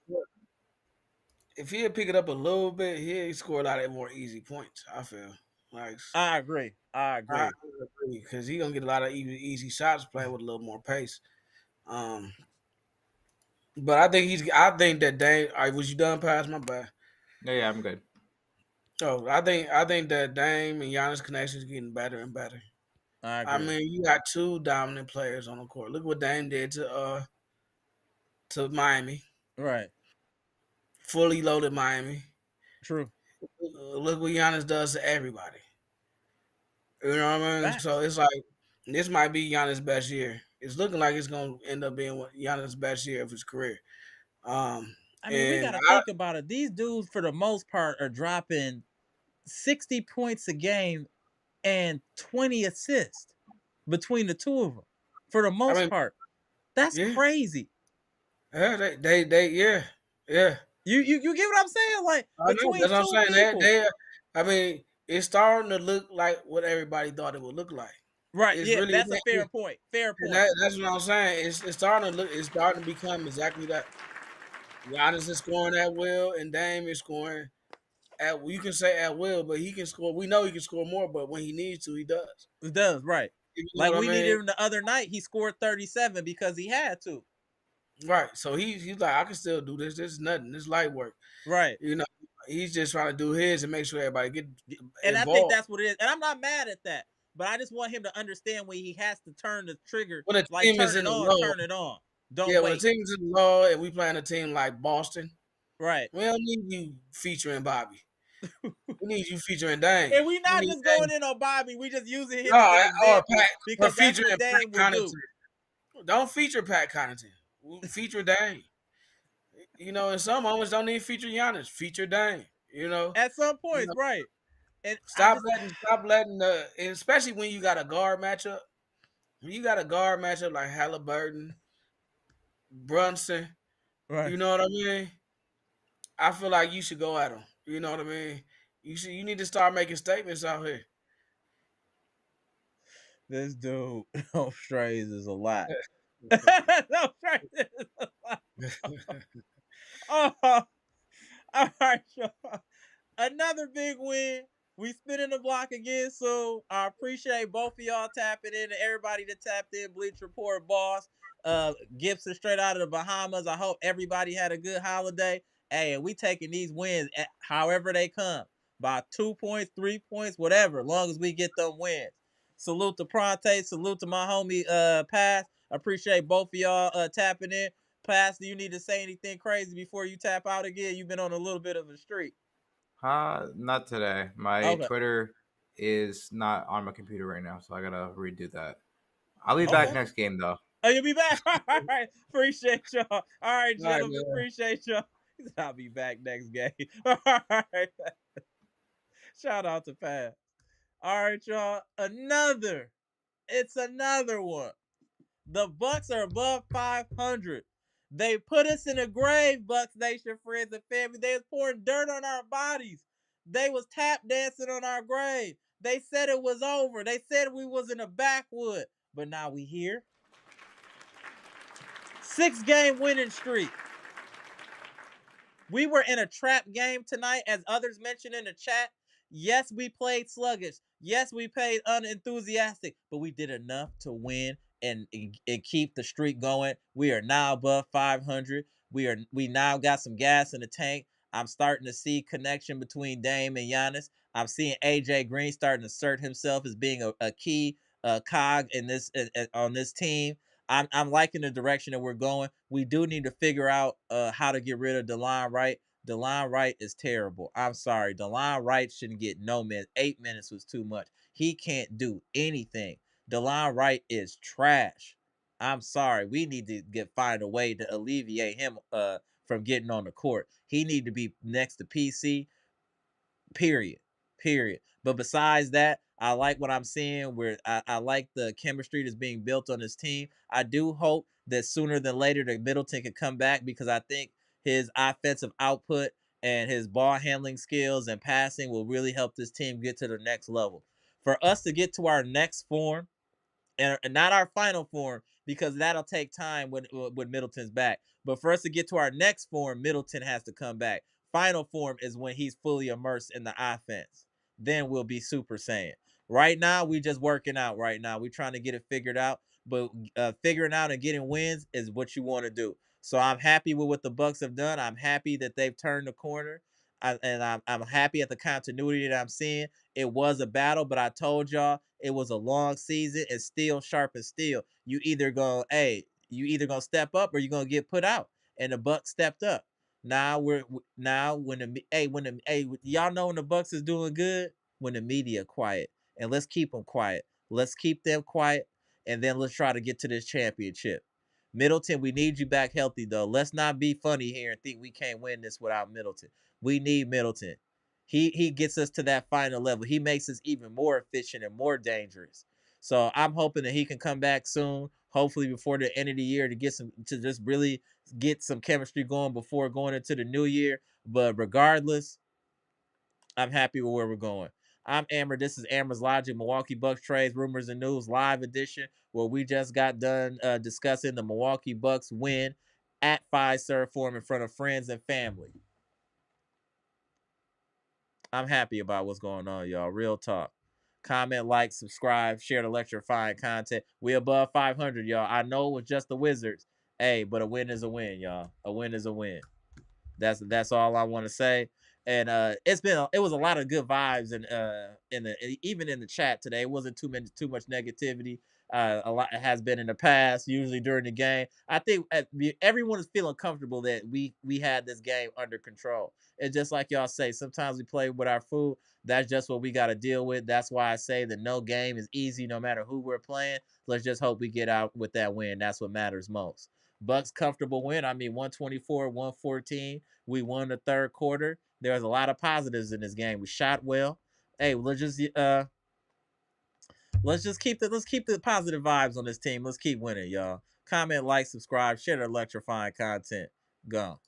if he'd pick it up a little bit, he'd score a lot of more easy points, I feel. Like I agree. Because he's gonna get a lot of easy shots playing with a little more pace. But I think that Dame. All right, was you done, Pass? My bad. Yeah, I'm good. So I think that Dame and Giannis connection is getting better and better. I mean, you got two dominant players on the court. Look what Dame did to Miami. Right. Fully loaded Miami. True. Look what Giannis does to everybody. You know what I mean? So it's like this might be Giannis' best year. It's looking like it's gonna end up being Giannis' best year of his career. I mean, we got to think about it. These dudes, for the most part, are dropping 60 points a game and 20 assists between the two of them. For the most part, that's crazy. Yeah, yeah. You get what I'm saying? Like between that's two what I'm saying. people. I mean, it's starting to look like what everybody thought it would look like. Right. It's really, that's a fair point. Fair point. That's what I'm saying. It's starting to look. It's starting to become exactly that. Giannis is scoring at will, and Dame is scoring at. You can say at will, but he can score. We know he can score more, but when he needs to, he does. He does, right? Like we needed him the other night. He scored 37 because he had to. Right. So he's like, I can still do this. This is nothing. This is light work. Right. You know, he's just trying to do his and make sure everybody get and involved. I think that's what it is. And I'm not mad at that. But I just want him to understand when he has to turn the trigger. When the like team turn is it in on, the low, turn it on. Don't wait. When the team's in the low and we playing a team like Boston. Right. We don't need you featuring Bobby. We need you featuring Dame. And we not just going in on Bobby. We just using him as an example because that's what Dame will do. Don't feature Pat Connaughton. Feature Dame. You know, in some moments, don't need to feature Giannis. Feature Dame. You know, at some points, right? And stop letting the, especially when you got a guard matchup. When you got a guard matchup like Halliburton, Brunson, right? You know what I mean? I feel like you should go at him. You know what I mean? You need to start making statements out here. This dude, no strays is a lot. No strays is a lot. Oh, all right, y'all. Another big win. We spinning the block again, so I appreciate both of y'all tapping in and everybody that tapped in. Bleach Report boss, Gibson straight out of the Bahamas. I hope everybody had a good holiday. Hey, we taking these wins however they come, by 2 points, 3 points, whatever, as long as we get them wins. Salute to Pronte, salute to my homie Pass. Appreciate both of y'all tapping in. Pass, do you need to say anything crazy before you tap out again? You've been on a little bit of a streak. Not today. My Twitter is not on my computer right now, so I gotta redo that. I'll be back next game though. Oh, you'll be back? All right. Appreciate y'all. All right, gentlemen. Appreciate y'all. I'll be back next game. All right. Shout out to Pat. All right, y'all. It's another one. The Bucks are above 500. They put us in a grave, Bucks Nation friends and family. They was pouring dirt on our bodies. They was tap dancing on our grave. They said it was over. They said we was in a backwood. But now we here. 6-game winning streak. We were in a trap game tonight, as others mentioned in the chat. Yes, we played sluggish. Yes, we played unenthusiastic, but we did enough to win and keep the streak going. We are now above 500. We now got some gas in the tank. I'm starting to see connection between Dame and Giannis. I'm seeing AJ Green starting to assert himself as being a key cog in this on this team. I'm liking the direction that we're going. We do need to figure out how to get rid of DeLon Wright. DeLon Wright is terrible. I'm sorry. DeLon Wright shouldn't get no minutes. 8 minutes was too much. He can't do anything. DeLon Wright is trash. I'm sorry. We need to find a way to alleviate him from getting on the court. He need to be next to PC. Period. But besides that, I like what I'm seeing. Where I like the chemistry that's being built on this team. I do hope that sooner than later that Middleton can come back, because I think his offensive output and his ball handling skills and passing will really help this team get to the next level. For us to get to our next form, and not our final form, because that'll take time when Middleton's back. But for us to get to our next form, Middleton has to come back. Final form is when he's fully immersed in the offense. Then we'll be Super Saiyan. Right now, we just working out right now. We're trying to get it figured out. But figuring out and getting wins is what you want to do. So I'm happy with what the Bucks have done. I'm happy that they've turned the corner. I'm happy at the continuity that I'm seeing. It was a battle, but I told y'all it was a long season and still sharp and steel. You either gonna step up or you're gonna get put out. And the Bucks stepped up. Now when y'all know when the Bucks is doing good, when the media quiet. And let's keep them quiet. Let's keep them quiet. and then let's try to get to this championship. Middleton, we need you back healthy, though. Let's not be funny here and think we can't win this without Middleton. We need Middleton. He gets us to that final level. He makes us even more efficient and more dangerous. So I'm hoping that he can come back soon, hopefully before the end of the year, to just really get some chemistry going before going into the new year. But regardless, I'm happy with where we're going. I'm Amber. This is Amber's Logic, Milwaukee Bucks trades, rumors, and news live edition, where we just got done discussing the Milwaukee Bucks win at Fiserv Forum in front of friends and family. I'm happy about what's going on, y'all. Real talk. Comment, like, subscribe, share the electrifying content. We above 500, y'all. I know it was just the Wizards. Hey, but a win is a win, y'all. A win is a win. That's all I want to say. And it was a lot of good vibes even in the chat today. It wasn't too much negativity. A lot has been in the past, usually during the game. I think everyone is feeling comfortable that we had this game under control. It's just like y'all say, sometimes we play with our food. That's just what we got to deal with. That's why I say that no game is easy, no matter who we're playing. Let's just hope we get out with that win. That's what matters most. Bucks comfortable win. I mean, 124-114. We won the third quarter. There was a lot of positives in this game. We shot well. Hey, let's just keep the positive vibes on this team. Let's keep winning, y'all. Comment, like, subscribe, share the electrifying content. Go.